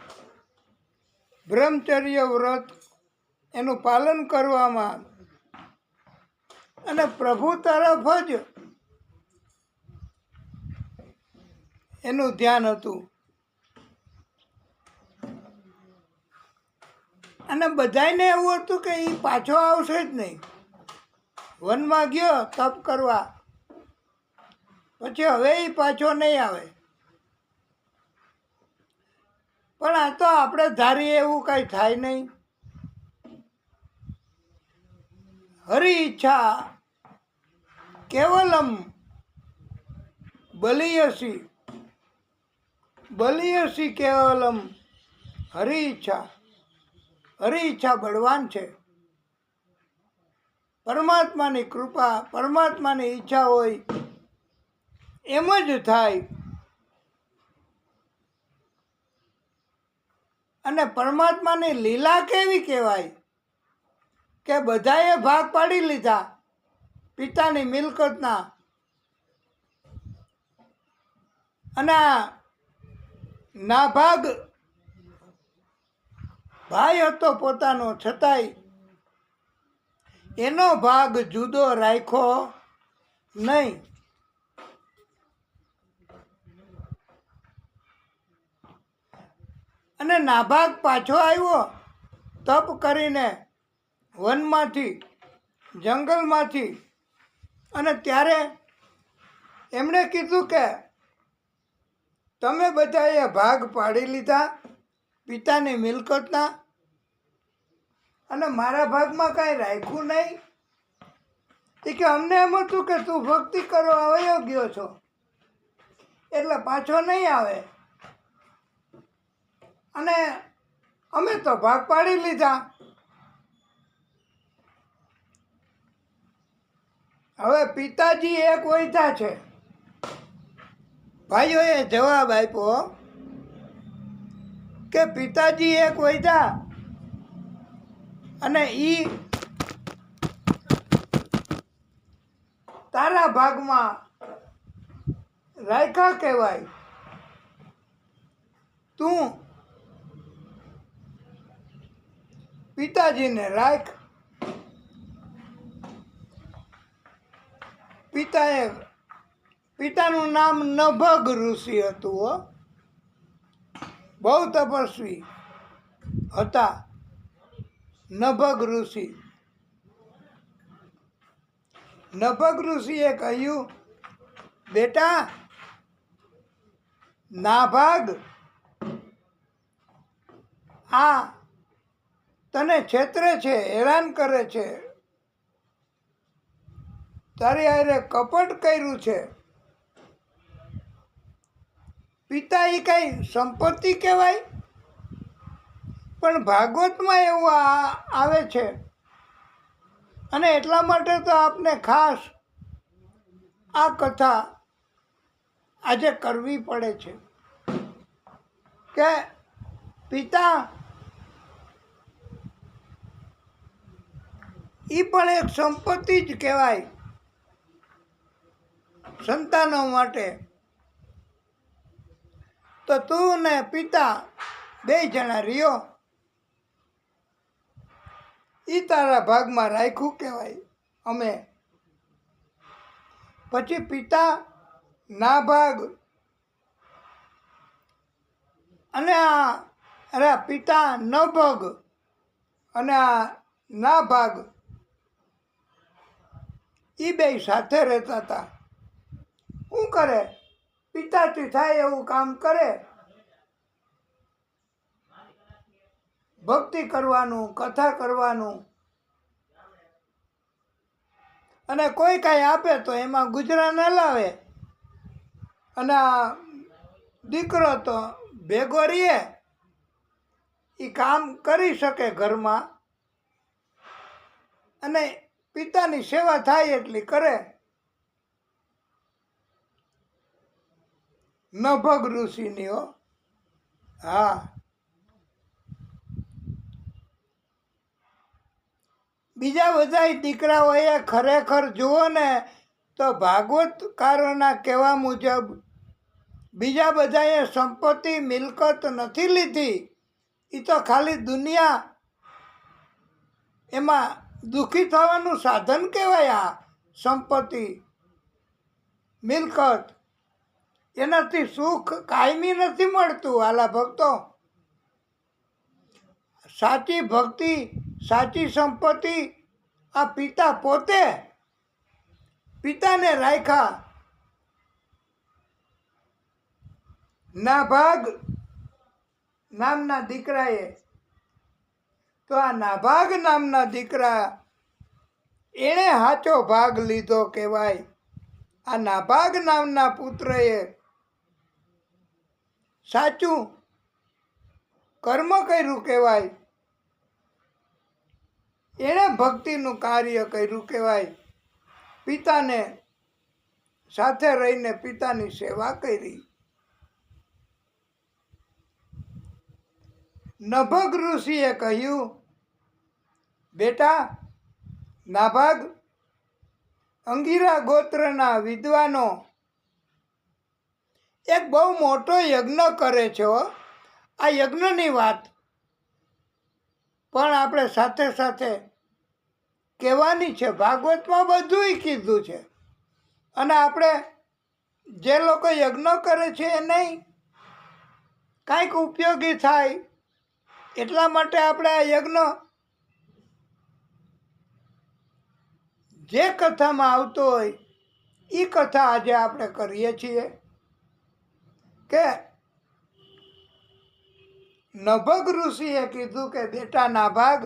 બ્રહ્મચર્ય વ્રત એનું પાલન કરવામાં અને પ્રભુ તરફ જ એનું ધ્યાન હતું. અને બધાયને એવું હતું કે એ પાછો આવશે જ નહીં. વનમાં ગયો તપ કરવા, પછી હવે એ પાછો નહીં આવે. પણ આ તો આપણે ધારીએ એવું કાંઈ થાય નહીં. હરિ ઈચ્છા કેવલમ બલિયસી બલિયસી કેવલમ હરિ ઈચ્છા. હરિ ઈચ્છા બળવાન છે. પરમાત્માની કૃપા, પરમાત્માની ઈચ્છા હોય એમ જ થાય. અને પરમાત્માની લીલા કેવી કહેવાય? કે બધાએ ભાગ પાડી લીધા પિતાની મિલકતના, અને આ નાભાગ ભાઈ હતો પોતાનો, છતાંય એનો ભાગ જુદો રાખ્યો નહીં. અને નાભાગ પાછો આવ્યો તપ કરીને વનમાંથી, જંગલમાંથી, અને ત્યારે એમણે કીધું કે તમે બધાએ ભાગ પાડી લીધા પિતાની મિલકતના, અને મારા ભાગમાં કાંઈ રાખ્યું નહીં. એ કે અમને એમ હતું કે તું ભક્તિ કરવા વયો ગયો છો એટલે પાછો નહીં આવે, અને અમે તો ભાગ પાડી લીધા. હવે પિતાજી એક વૈધા છે. ભાઈઓએ જવાબ આપ્યો કે પિતાજી એક વૈધા, અને ઈ તારા ભાગમાં રાયખા કહેવાય. તું પિતાજીને રાખ. પિતાનું નામ નભગ ઋષિ હતું હો, બહુ તપસ્વી હતા નભગ ઋષિ. નભગ ઋષિએ કહ્યું, બેટા નાભાગ આ તને છેતરે છે, હેરાન કરે છે, તારી હારે કપટ કર્યું છે. પિતા એ કઈ સંપત્તિ કહેવાય? પણ ભાગવતમાં એવું આવે છે, અને એટલા માટે તો આપને ખાસ આ કથા આજે કરવી પડે છે કે પિતા એ પણ એક સંપત્તિ જ કહેવાય સંતાનો માટે. તો તું ને પિતા બે જણા રહ્યો, એ તારા ભાગમાં રાખ્યું કહેવાય અમે. પછી પિતા નાભાગ અને પિતા નભગ અને આ નાભાગ એ બે સાથે રહેતા હતા. શું કરે? પિતાથી થાય એવું કામ કરે, ભક્તિ કરવાનું, કથા કરવાનું, અને કોઈ કાંઈ આપે તો એમાં ગુજરાન હલાવે. અને આ દીકરો તો ભેગો રહીએ, એ કામ કરી શકે ઘરમાં, અને પિતાની સેવા થાય એટલી કરે. નભગ ઋષિની હો. હા, બીજા બધા દીકરાઓએ ખરેખર જુઓ ને તો ભાગવતકારોના કહેવા મુજબ બીજા બધાએ સંપત્તિ મિલકત નથી લીધી. એ તો ખાલી દુનિયા, એમાં દુઃખી થવાનું સાધન કહેવાય. આ સંપત્તિ મિલકત એનાથી સુખ કાયમી નથી મળતું. આલા ભક્તો, સાચી ભક્તિ, સાચી સંપત્તિ આ પિતા પોતે પિતાને રાખ્યા. નાભાગ નામના દીકરાએ, તો આ નાભાગ નામના દીકરા એણે સાચો ભાગ લીધો કહેવાય. આ નાભાગ નામના પુત્રએ સાચું કર્મ કર્યું કહેવાય. એણે ભક્તિનું કાર્ય કર્યું કહેવાય. પિતાને સાથે રહીને પિતાની સેવા કરી. નભગ ઋષિએ કહ્યું, બેટા નાભાગ અંગીરા ગોત્રના વિદ્વાનો એક બહુ મોટો યજ્ઞ કરે છે હો. આ યજ્ઞની વાત પણ આપણે સાથે સાથે કહેવાની છે. ભાગવતમાં બધુંય કીધું છે. અને આપણે જે લોકો યજ્ઞ કરે છે એ નહીં કાંઈક ઉપયોગી થાય એટલા માટે આપણે આ યજ્ઞ જે કથામાં આવતો હોય એ કથા આજે આપણે કરીએ છીએ કે નભગ ઋષિએ કીધું કે બેટા નાભાગ,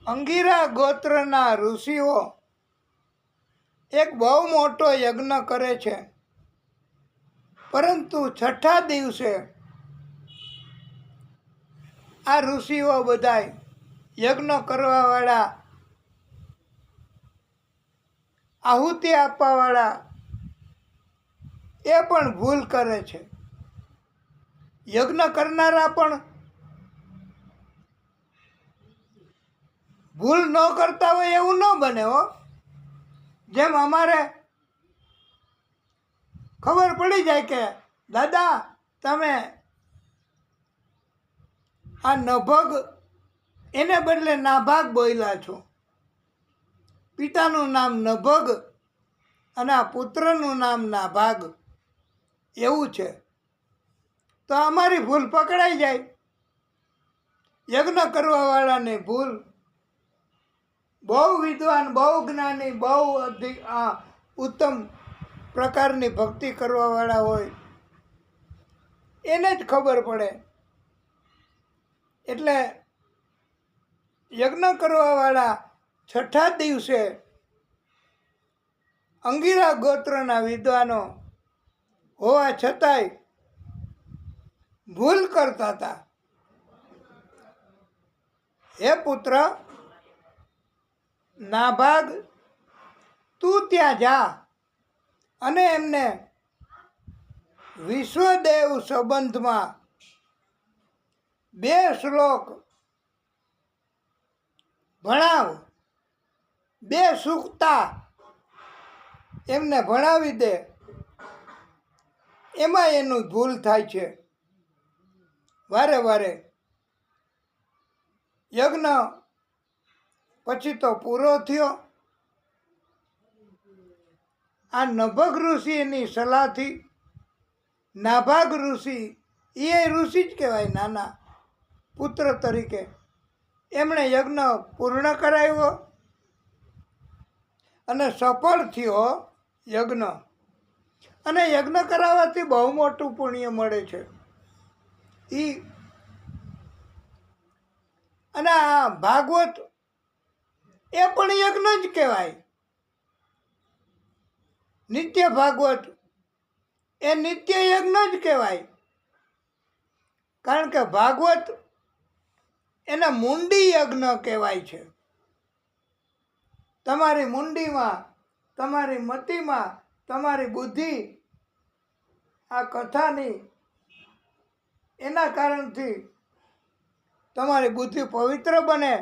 અંગીરા ગોત્રના ઋષિઓ એક બહુ મોટો યજ્ઞ કરે છે, પરંતુ છઠ્ઠા દિવસે આ ઋષિઓ બધાય યજ્ઞ કરવાવાળા, આહુતિ આપવાવાળા એ પણ ભૂલ કરે છે. યજ્ઞ કરનારા પણ ભૂલ ન કરતા હોય એવું ન બને હો. જેમ અમારે ખબર પડી જાય કે દાદા તમે આ નભગ એને બદલે નાભાગ બોલ્યા છો, પિતાનું નામ નભગ અને આ પુત્રનું નામ નાભાગ એવું છે, તો અમારી ભૂલ પકડાઈ જાય. યજ્ઞ કરવાવાળાની ભૂલ, બહુ વિદ્વાન, બહુ જ્ઞાની, બહુ ઉત્તમ પ્રકારની ભક્તિ કરવાવાળા હોય એને જ ખબર પડે. એટલે યજ્ઞ કરવાવાળા છઠ્ઠા દિવસે અંગીરા ગોત્રના વિદ્વાનો હોવા છતાંય ભૂલ કરતા હતા. હે પુત્ર નાભાગ, તું ત્યાં જા અને એમને વિશ્વદેવ સંબંધમાં 2 શ્લોક ભણાવ, 2 સૂક્તા એમને ભણાવી દે. એમાં એનું ભૂલ થાય છે. વારે વારે યજ્ઞ પછી તો પૂરો થયો. આ નભગ ઋષિની સલાહથી નાભાગ ઋષિ, એ ઋષિ જ કહેવાય, નાના પુત્ર તરીકે એમણે યજ્ઞ પૂર્ણ કરાવ્યો અને સફળ થયો યજ્ઞ. અને યજ્ઞ કરાવવાથી બહુ મોટું પુણ્ય મળે છે. અને આ ભાગવત એ પણ યજ્ઞ જ કહેવાય. નિત્ય ભાગવત એ નિત્ય યજ્ઞ જ કહેવાય. કારણ કે ભાગવત એને મુંડી યજ્ઞ કહેવાય છે. તમારી મુંડીમાં, તમારી મતિમાં, તમારી બુદ્ધિ આ કથાની એના કારણથી તમારી બુદ્ધિ પવિત્ર બને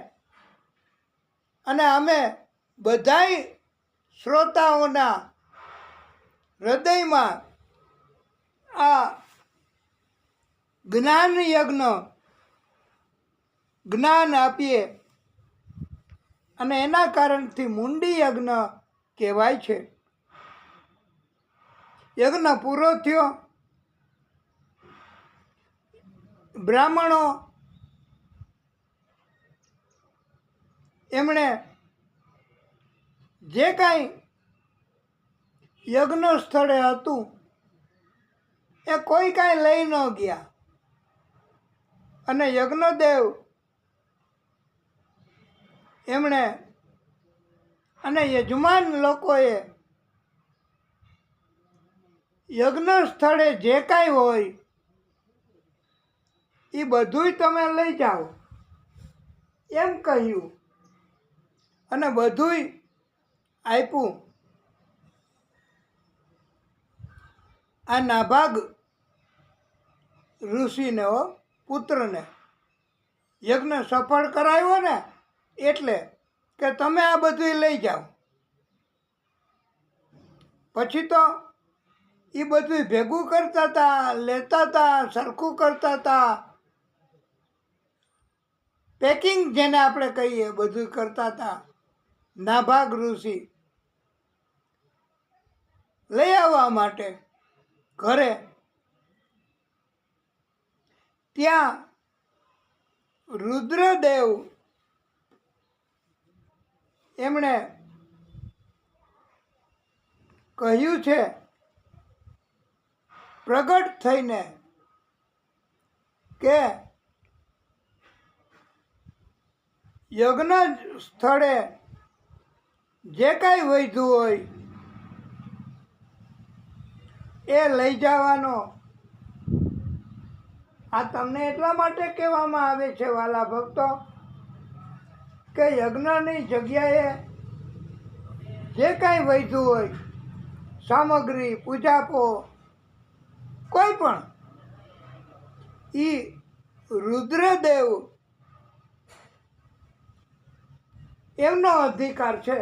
અને અમે બધાય શ્રોતાઓના હૃદયમાં આ જ્ઞાન યજ્ઞ, જ્ઞાન આપીએ અને એના કારણથી મુંડી યજ્ઞ કહેવાય છે. યજ્ઞ પૂરો થયો. બ્રાહ્મણો એમણે જે કાંઈ યજ્ઞ સ્થળે હતું એ કોઈ કાંઈ લઈ ન ગયા. અને યજ્ઞદેવ એમણે અને યજમાન લોકોએ યજ્ઞ સ્થળે જે કાંઈ હોય એ બધુંય તમે લઈ જાઓ એમ કહ્યું અને બધુંય આપ્યું. આ નાભાગ ઋષિને પુત્રને યજ્ઞ સફળ કરાવ્યો ને એટલે કે તમે આ બધું લઈ જાઓ. પછી તો એ બધું ભેગું કરતા હતા, લેતા હતા, સરખું કરતા હતા, પેકિંગ જેને આપણે કહીએ બધું કરતા હતા. નાભાગ ઋષિ લઈ આવવા માટે ઘરે ત્યાં રુદ્રદેવ એમણે કહ્યું છે પ્રગટ થઈને કે યજ્ઞ સ્થળે જે કાંઈ વધ્યું હોય એ લઈ જવાનો. આ તમને એટલા માટે કહેવામાં આવે છે વાલા ભક્તો કે યજ્ઞની જગ્યાએ જે કાંઈ વધ્યું હોય સામગ્રી, પૂજાપો, કોઈ પણ, એ રુદ્રદેવ એમનો અધિકાર છે.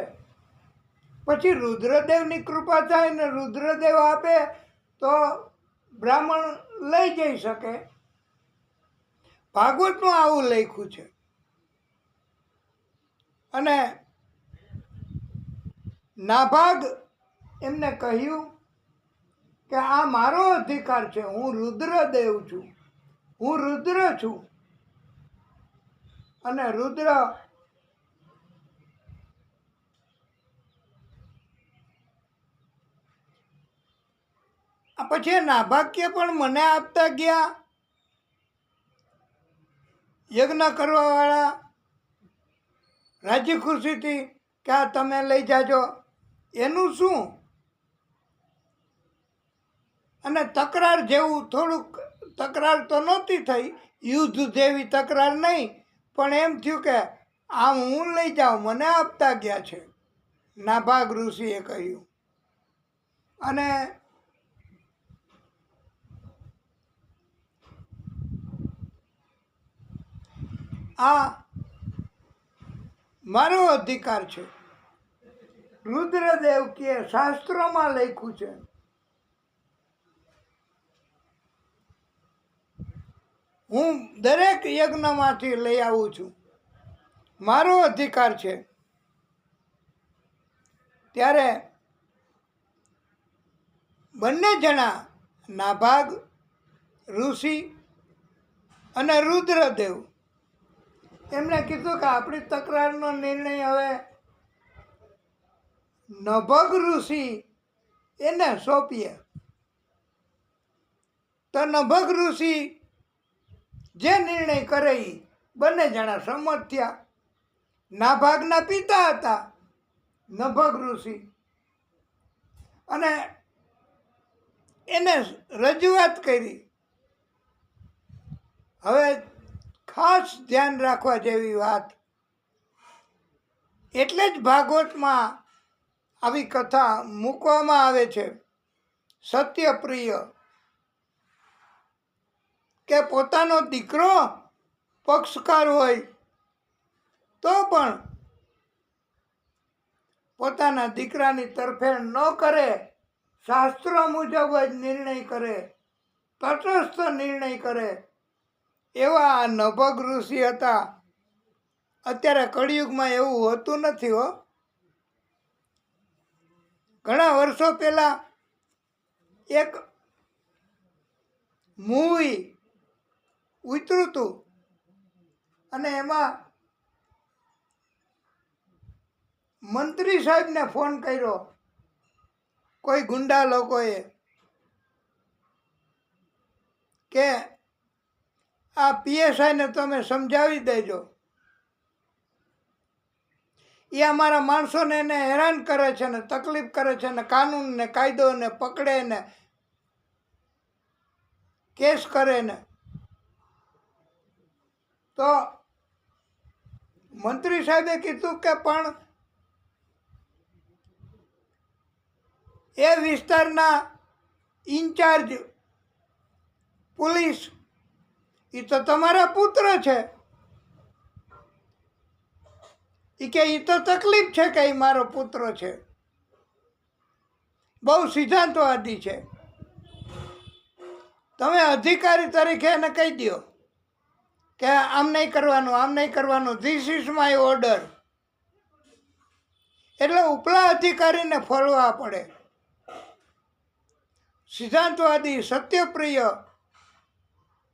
પછી રુદ્રદેવની કૃપા થાય ને રુદ્રદેવ આપે તો બ્રાહ્મણ લઈ જઈ શકે. ભાગવતમાં આવું લખ્યું છે. અને નાભાગ એમને કહ્યું કે આ મારો અધિકાર છે, હું રુદ્રદેવ છું, હું રુદ્ર છું. અને રુદ્ર પછી નાભાગ્ય પણ મને આપતા ગયા યજ્ઞ કરવાવાળા રાજી ખુશીથી કે આ તમે લઈ જાજો. એનું શું? અને તકરાર જેવું થોડુંક, તકરાર તો નહોતી થઈ, યુદ્ધ જેવી તકરાર નહીં, પણ એમ થયું કે આ હું લઈ જાઉં, મને આપતા ગયા છે, નાભાગ ઋષિએ કહ્યું. અને આ મારો અધિકાર છે. રુદ્રદેવ કે શાસ્ત્રોમાં લખ્યું છે હું દરેક યજ્ઞમાંથી લઈ આવું છું, મારો અધિકાર છે. ત્યારે બંને જણા નાભાગ ઋષિ અને રુદ્રદેવ એમણે કીધું કે આપણી તકરારનો નિર્ણય હવે નભગ ઋષિ એને સોંપીએ. તો નભગ ઋષિ જે નિર્ણય કરે એ બંને જણા સંમત થયા. નાભાગના પિતા હતા નભગ ઋષિ, અને એને રજૂઆત કરી. હવે ખાસ ધ્યાન રાખવા જેવી વાત, એટલે જ ભાગવતમાં આવી કથા મૂકવામાં આવે છે. સત્યપ્રિય કે પોતાનો દીકરો પક્ષકાર હોય તો પણ પોતાના દીકરાની તરફેણ ન કરે, શાસ્ત્રો મુજબ જ નિર્ણય કરે, તટસ્થ નિર્ણય કરે, એવા આ નભગ ઋષિ હતા. અત્યારે કળિયુગમાં એવું હોતું નથી હો. ઘણા વર્ષો પહેલા એક મૂવી ઉતર્યું હતું અને એમાં મંત્રી સાહેબને ફોન કર્યો કોઈ ગુંડા લોકોએ કે આ પીએસઆઈને તમે સમજાવી દેજો, એ અમારા માણસોને એને હેરાન કરે છે ને તકલીફ કરે છે ને કાનૂન ને કાયદો ને પકડે ને કેસ કરે ને. તો મંત્રી સાહેબે કીધું કે પણ એ વિસ્તારના ઇન્ચાર્જ પોલીસ એ તો તમારા પુત્ર છે, એ કે એ તો તકલીફ છે કે એ મારો પુત્ર છે, બહુ સિદ્ધાંતવાદી છે. તમે અધિકારી તરીકે એને કહી દો કે આમ નહીં કરવાનું, આમ નહીં કરવાનું, ધીસ ઇઝ માય ઓર્ડર. એટલે ઉપલા અધિકારીને ફોલવા પડે. સિદ્ધાંતવાદી, સત્યપ્રિય,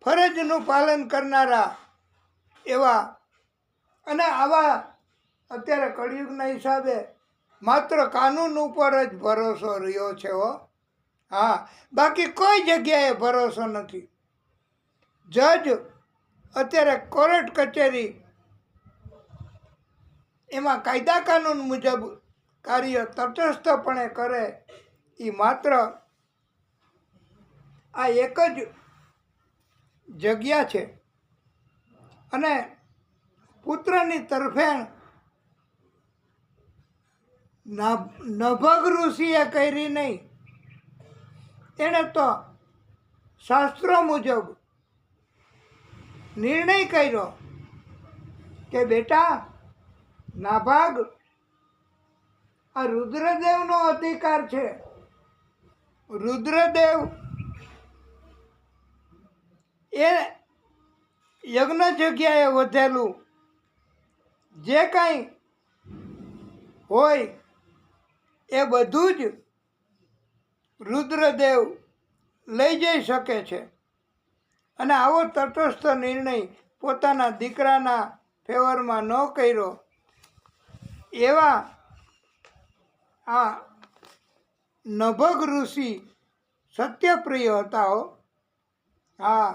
ફરજનું પાલન કરનારા એવા, અને આવા અત્યારે કળિયુગના હિસાબે માત્ર કાનૂન ઉપર જ ભરોસો રહ્યો છે હો. હા, બાકી કોઈ જગ્યાએ ભરોસો નથી. જજ અત્યારે કોર્ટ કચેરી એમાં કાયદા કાનૂન મુજબ કાર્ય તટસ્થપણે કરે એ માત્ર આ એક જ જગ્યા છે. અને પુત્રની તરફેણ નભગ ઋષિએ કરી નહીં, એણે તો શાસ્ત્રો મુજબ નિર્ણય કર્યો કે બેટા નાભાગ, આ રુદ્રદેવનો અધિકાર છે. રુદ્રદેવ એ યજ્ઞ જગ્યાએ વધેલું જે કાંઈ હોય એ બધું જ રુદ્રદેવ લઈ જઈ શકે છે. અને આવો તટસ્થ નિર્ણય પોતાના દીકરાના ફેવરમાં ન કર્યો એવા આ નભગ ઋષિ સત્યપ્રિય હતા હો. હા,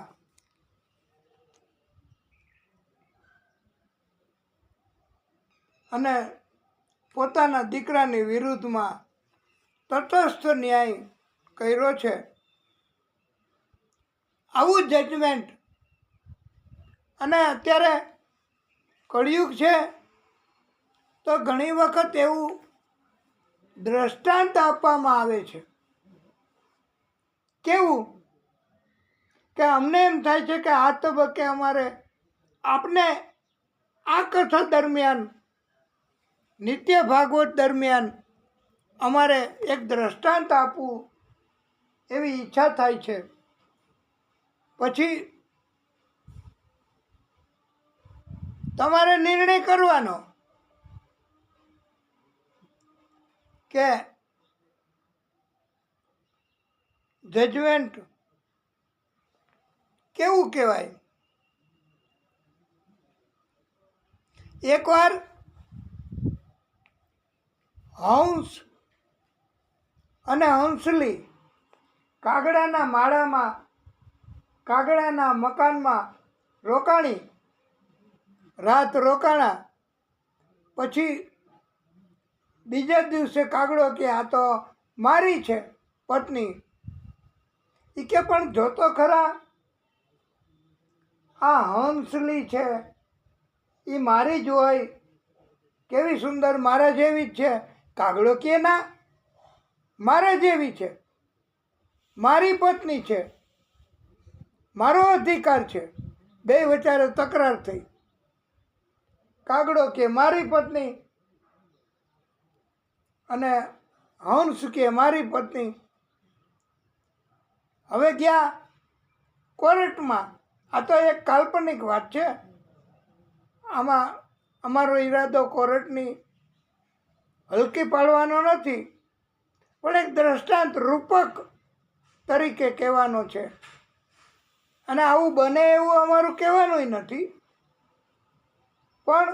અને પોતાના દીકરાની વિરુદ્ધમાં તટસ્થ ન્યાય કર્યો છે. આવું જજમેન્ટ. અને અત્યારે કળિયુગ છે તો ઘણી વખત એવું દ્રષ્ટાંત આપવામાં આવે છે. કેવું કે અમને એમ થાય છે કે આ તબક્કે અમારે આપને આ કથા દરમિયાન, નિત્ય ભાગવત દરમિયાન અમારે એક દ્રષ્ટાંત આપવું એવી ઈચ્છા થાય છે. પછી તમારે નિર્ણય કરવાનો કે જજમેન્ટ કેવું કહેવાય. એકવાર હંસ અને હંસલી કાગડાના માળામાં, કાગડાના મકાનમાં રોકાણી, રાત રોકાણા. પછી બીજા દિવસે કાગડો કે આ તો મારી છે પત્ની. એ કે પણ જોતો ખરા, આ હંસલી છે એ મારી જ હોય, કેવી સુંદર, મારા જેવી જ છે. કાગડો કે ના, મારા જેવી છે, મારી પત્ની છે, મારો અધિકાર છે. બે વચારે તકરાર થઈ. કાગડો કે મારી પત્ની અને હંસ કે મારી પત્ની. હવે ગયા કોર્ટમાં. આ તો એક કાલ્પનિક વાત છે. આમાં અમારો ઈરાદો કોર્ટની હલકી પાડવાનો નથી, પણ એક દ્રષ્ટાંત રૂપક તરીકે કહેવાનો છે. અને આવું બને એવું અમારું કહેવાનું નથી, પણ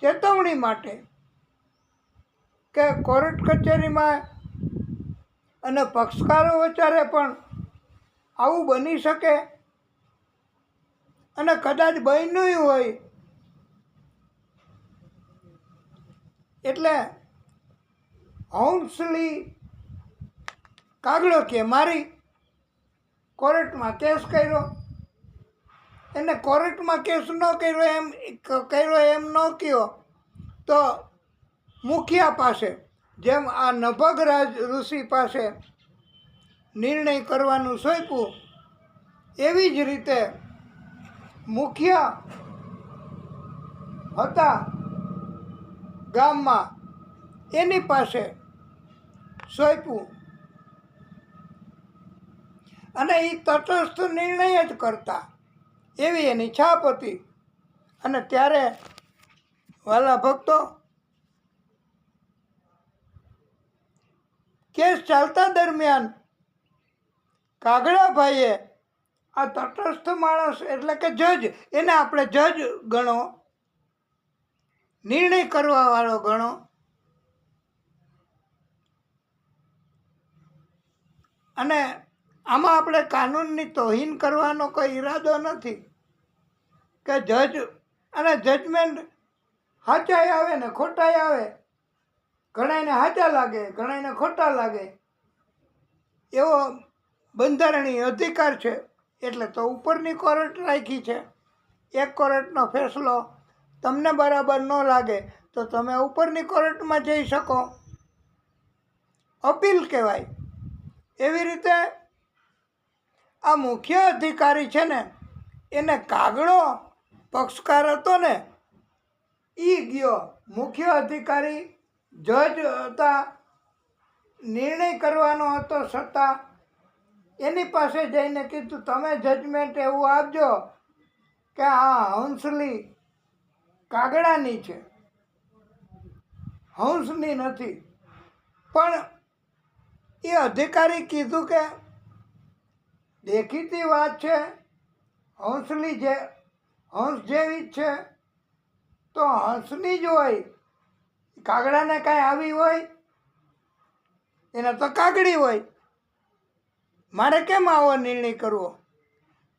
ચેતવણી માટે કે કોર્ટ કચેરીમાં અને પક્ષકારો વચ્ચે પણ આવું બની શકે. અને કદાચ બન્યું હોય એટલે હંસલી કાગડો કે મારી કોર્ટમાં કેસ કર્યો. એને કોર્ટમાં કેસ ન કર્યો એમ ન કહ્યો તો મુખિયા પાસે, જેમ આ નભગરાજ ઋષિ પાસે નિર્ણય કરવાનું સોંપ્યું, એવી જ રીતે મુખ્ય હતા ગામમાં એની પાસે સોંપ્યું અને એ તટસ્થ નિર્ણય જ કરતા એવી એની છાપ હતી. અને ત્યારે વાલા ભક્તો, કેસ ચાલતા દરમિયાન કાગડાભાઈએ આ તટસ્થ માણસ એટલે કે જજ, એને આપણે જજ ગણો, નિર્ણય કરવાવાળો ગણો, અને આમાં આપણે કાનૂનની તોહીન કરવાનો કોઈ ઈરાદો નથી કે જજ અને જજમેન્ટ સાચાય આવે ને ખોટાય આવે, ઘણાયને સાચા લાગે ઘણાયને ખોટા લાગે, એવો બંધારણીય અધિકાર છે. એટલે તો ઉપરની કોર્ટ રાખી છે. એક કોર્ટનો ફેસલો તમને બરાબર ન લાગે તો તમે ઉપરની કોર્ટમાં જઈ શકો, અપીલ કહેવાય. એવી રીતે આ મુખ્ય અધિકારી છે ને, એને કાગડો પક્ષકાર હતો ને, એ ગયો મુખ્ય અધિકારી જજ હતા, નિર્ણય કરવાનો હતો, છતાં એની પાસે જઈને કીધું તમે જજમેન્ટ એવું આપજો કે આ હંસલી કાગડાની છે, હંસની નથી. પણ એ અધિકારી કીધું કે દેખીતી વાત છે, હંસલી જે હંસ જેવી જ છે તો હંસની જ હોય, કાગડાને કાંઈ આવી હોય, એને તો કાગડી હોય, મારે કેમ આવો નિર્ણય કરવો?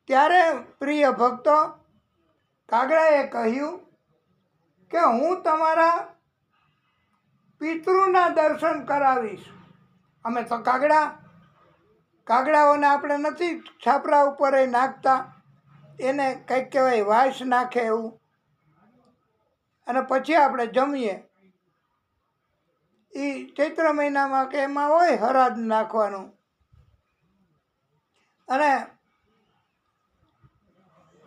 ત્યારે પ્રિય ભક્તો, કાગડાએ કહ્યું કે હું તમારા પિતૃના દર્શન કરાવીશ. અમે તો કાગડાઓને આપણે નથી છાપરા ઉપર નાખતા, એને કંઈક કહેવાય વાસ નાખે એવું, અને પછી આપણે જમીએ. એ ચૈત્ર મહિનામાં કે એમાં હોય હરાદ નાખવાનું. અને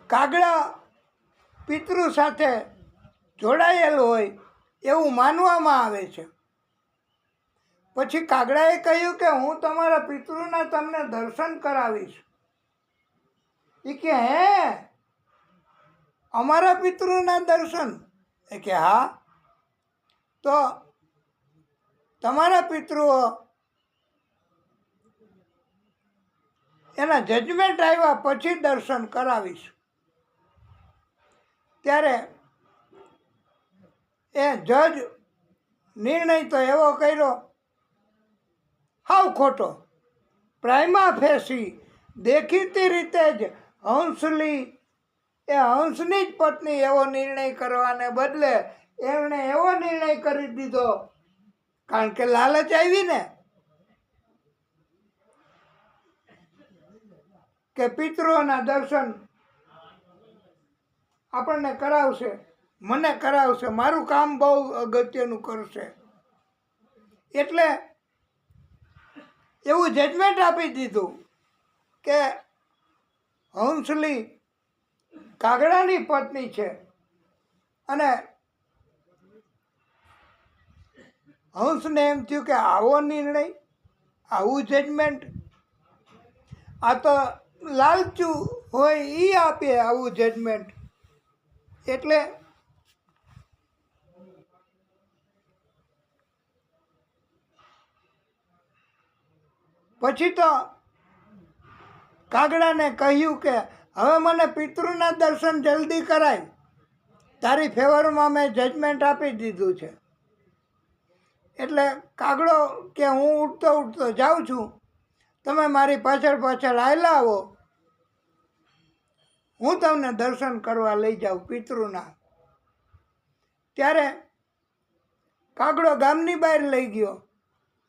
કાગડા પિતૃ સાથે જોડાયેલ હોય એવું માનવામાં આવે છે. પછી કાગડાએ કહ્યું કે હું તમારા પિતૃના તમને દર્શન કરાવીશ. એ કે હે, અમારા પિતૃના દર્શન? એ કે હા. તો તમારા પિતૃઓ એના જજમેન્ટ આવ્યા પછી દર્શન કરાવીશ. ત્યારે એ જજ નિર્ણય તો એવો કર્યો હાવ ખોટો. પ્રાઇમા ફેસી દેખીતી રીતે જ હંસલી એ હંસની જ પત્ની એવો નિર્ણય કરવાને બદલે એમણે એવો નિર્ણય કરી દીધો, કારણ કે લાલચ આવી ને, કે પિતૃઓના દર્શન આપણને કરાવશે, મને કરાવશે, મારું કામ બહુ અગત્યનું કરશે. એટલે એવું જજમેન્ટ આપી દીધું કે હંસલી કાગડાની પત્ની છે અને હંસને એમ થયું કે આવો નિર્ણય, આવું જજમેન્ટ, આ તો લાલચું હોય એ આપે આવું જજમેન્ટ. એટલે પછી તો કાગડાને કહ્યું કે હવે મને પિતૃના દર્શન જલ્દી કરાય, તારી ફેવરમાં મેં જજમેન્ટ આપી દીધું છે. એટલે કાગડો કે હું ઉઠતો ઉઠતો જાઉં છું, તમે મારી પાછળ પાછળ આવેલા આવો, હું તમને દર્શન કરવા લઈ જાઉં પિતૃના. ત્યારે કાગડો ગામની બહાર લઈ ગયો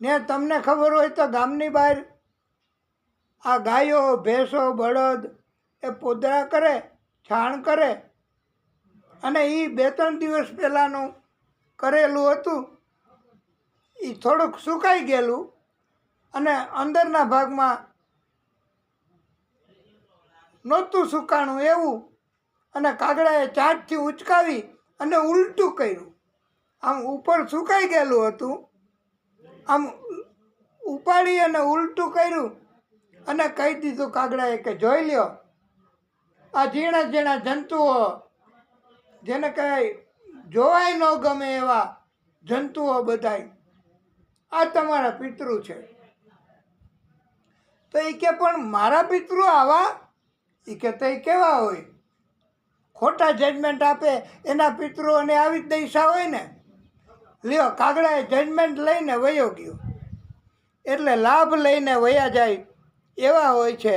ને, તમને ખબર હોય તો ગામની બહાર આ ગાયો ભેંસો બળદ એ પોદરા કરે, છાણ કરે, અને એ 2-3 દિવસ પહેલાંનું કરેલું હતું એ થોડુંક સુકાઈ ગયેલું અને અંદરના ભાગમાં નહોતું સુકાણું એવું, અને કાગડાએ ચાંચથી ઉચકાવી અને ઉલટું કર્યું. આમ ઉપર સુકાઈ ગયેલું હતું, આમ ઉપાડી અને ઉલટું કર્યું અને કહી દીધું કાગડાએ કે જોઈ લ્યો, આ ઝીણા ઝીણા જંતુઓ, જેને કંઈ જોવાય ન ગમે એવા જંતુઓ બધાય, આ તમારા પિતૃ છે. તો એ કે પણ મારા પિતૃ આવા? એ કે તો એ કેવા હોય? ખોટા જજમેન્ટ આપે એના પિતૃઓને આવી જ દશા હોય ને. લ્યો, કાગડાએ જજમેન્ટ લઈને વયો ગયો, એટલે લાભ લઈને વયા જાય એવા હોય છે.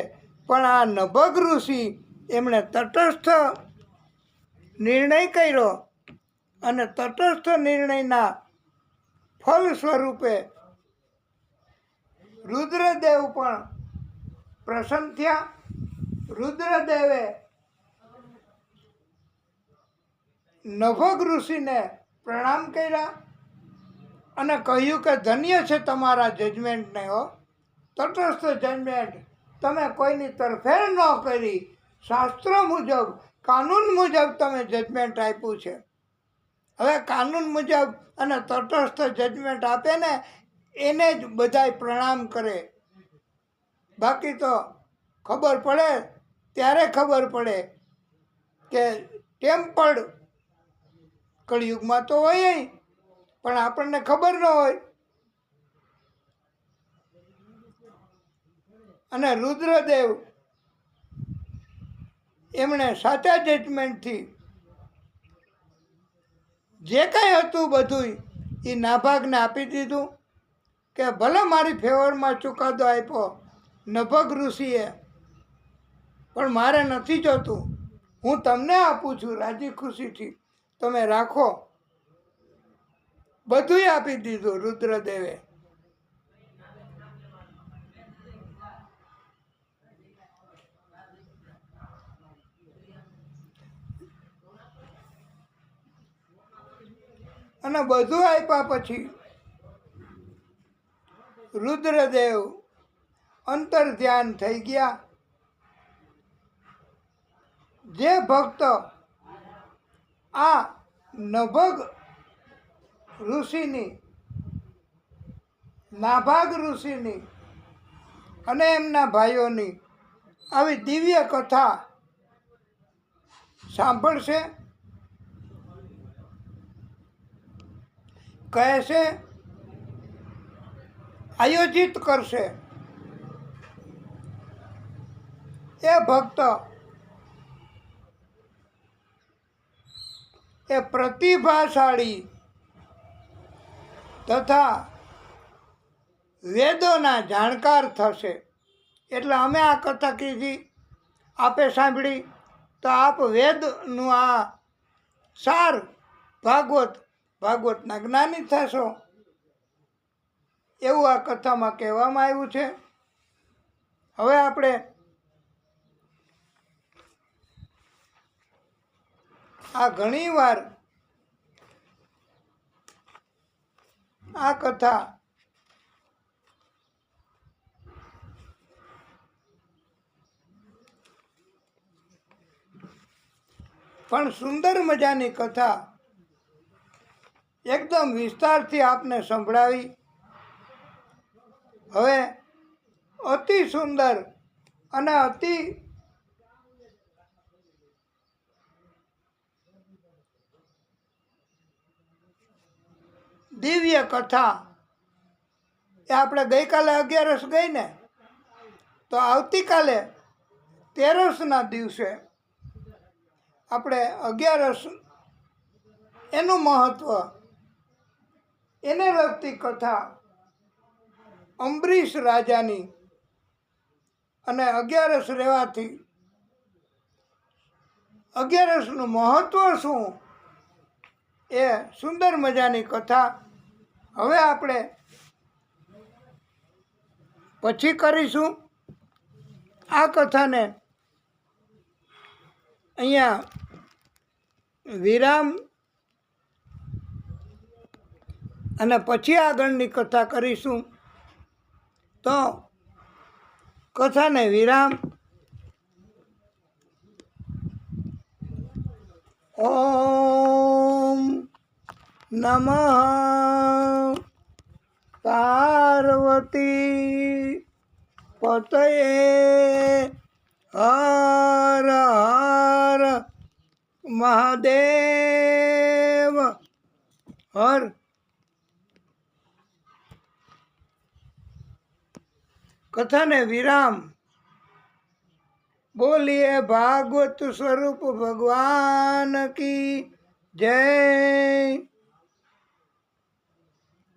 પણ આ નભગ ઋષિ એમણે તટસ્થ નિર્ણય કર્યો અને તટસ્થ નિર્ણયના ફળ સ્વરૂપે રુદ્રદેવ પણ પ્રસન્ન થયા. રુદ્રદેવે નભગ ઋષિને પ્રણામ કર્યા અને કહ્યું કે ધન્ય છે તમારા જજમેન્ટને. હો, તટસ્થ જજમેન્ટ, તમે કોઈની તરફેણ ન કરી, શાસ્ત્ર મુજબ, કાનૂન મુજબ તમે જજમેન્ટ આપ્યું છે. હવે કાનૂન મુજબ અને તટસ્થ જજમેન્ટ આપે ને એને જ બધાય પ્રણામ કરે. બાકી તો ખબર પડે ત્યારે ખબર પડે કે ટેમ્પર્ડ કળિયુગમાં તો હોય, પણ આપણને ખબર ન હોય. અને રુદ્રદેવ એમણે સાચા જજમેન્ટથી જે કાંઈ હતું બધું એ નાભાગને આપી દીધું કે ભલે મારી ફેવરમાં ચુકાદો આપ્યો નભગ ઋષિએ, પણ મારે નથી જોતું, હું તમને આપું છું રાજી ખુશીથી, તમે રાખો. બધુંય આપી દીધું રુદ્રદેવે. અને બધું આપ્યા પછી રુદ્રદેવ અંતર ધ્યાન થઈ ગયા. જે ભક્ત આ નભગ ઋષિની, નાભાગ ઋષિની અને એમના ભાઈઓની આવી દિવ્ય કથા સાંભળશે, કહેશે, આયોજિત કરશે, એ ભક્ત એ પ્રતિભાશાળી તથા વેદોના જાણકાર થશે. એટલે અમે આ કથા કીધી, આપે સાંભળી, તો આપ વેદનું આ સાર ભાગવતના જ્ઞાની થશો, એવું આ કથામાં કહેવામાં આવ્યું છે. હવે આપણે આ ઘણીવાર આ કથા પણ સુંદર મજાની કથા એકદમ વિસ્તારથી આપને સંભળાવી. હવે અતિ સુંદર અને અતિ દિવ્ય કથા એ આપણે ગઈકાલે 11 ગઈ ને, તો આવતીકાલે 13ના દિવસે આપણે 11 એનું મહત્વ, એને લગતી કથા અંબરીશ રાજાની અને 11 રહેવાથી 11નું મહત્વ શું, એ સુંદર મજાની કથા હવે આપણે પછી કરીશું. આ કથાને અહીંયા વિરામ અને પછી આગળની કથા કરીશું. તો કથાને વિરામ. ઓમ નમઃ પાર્વતી પતયે હર હર મહાદેવ હર. કથાને વિરામ. બોલીએ ભાગવત સ્વરૂપ ભગવાન કી જય.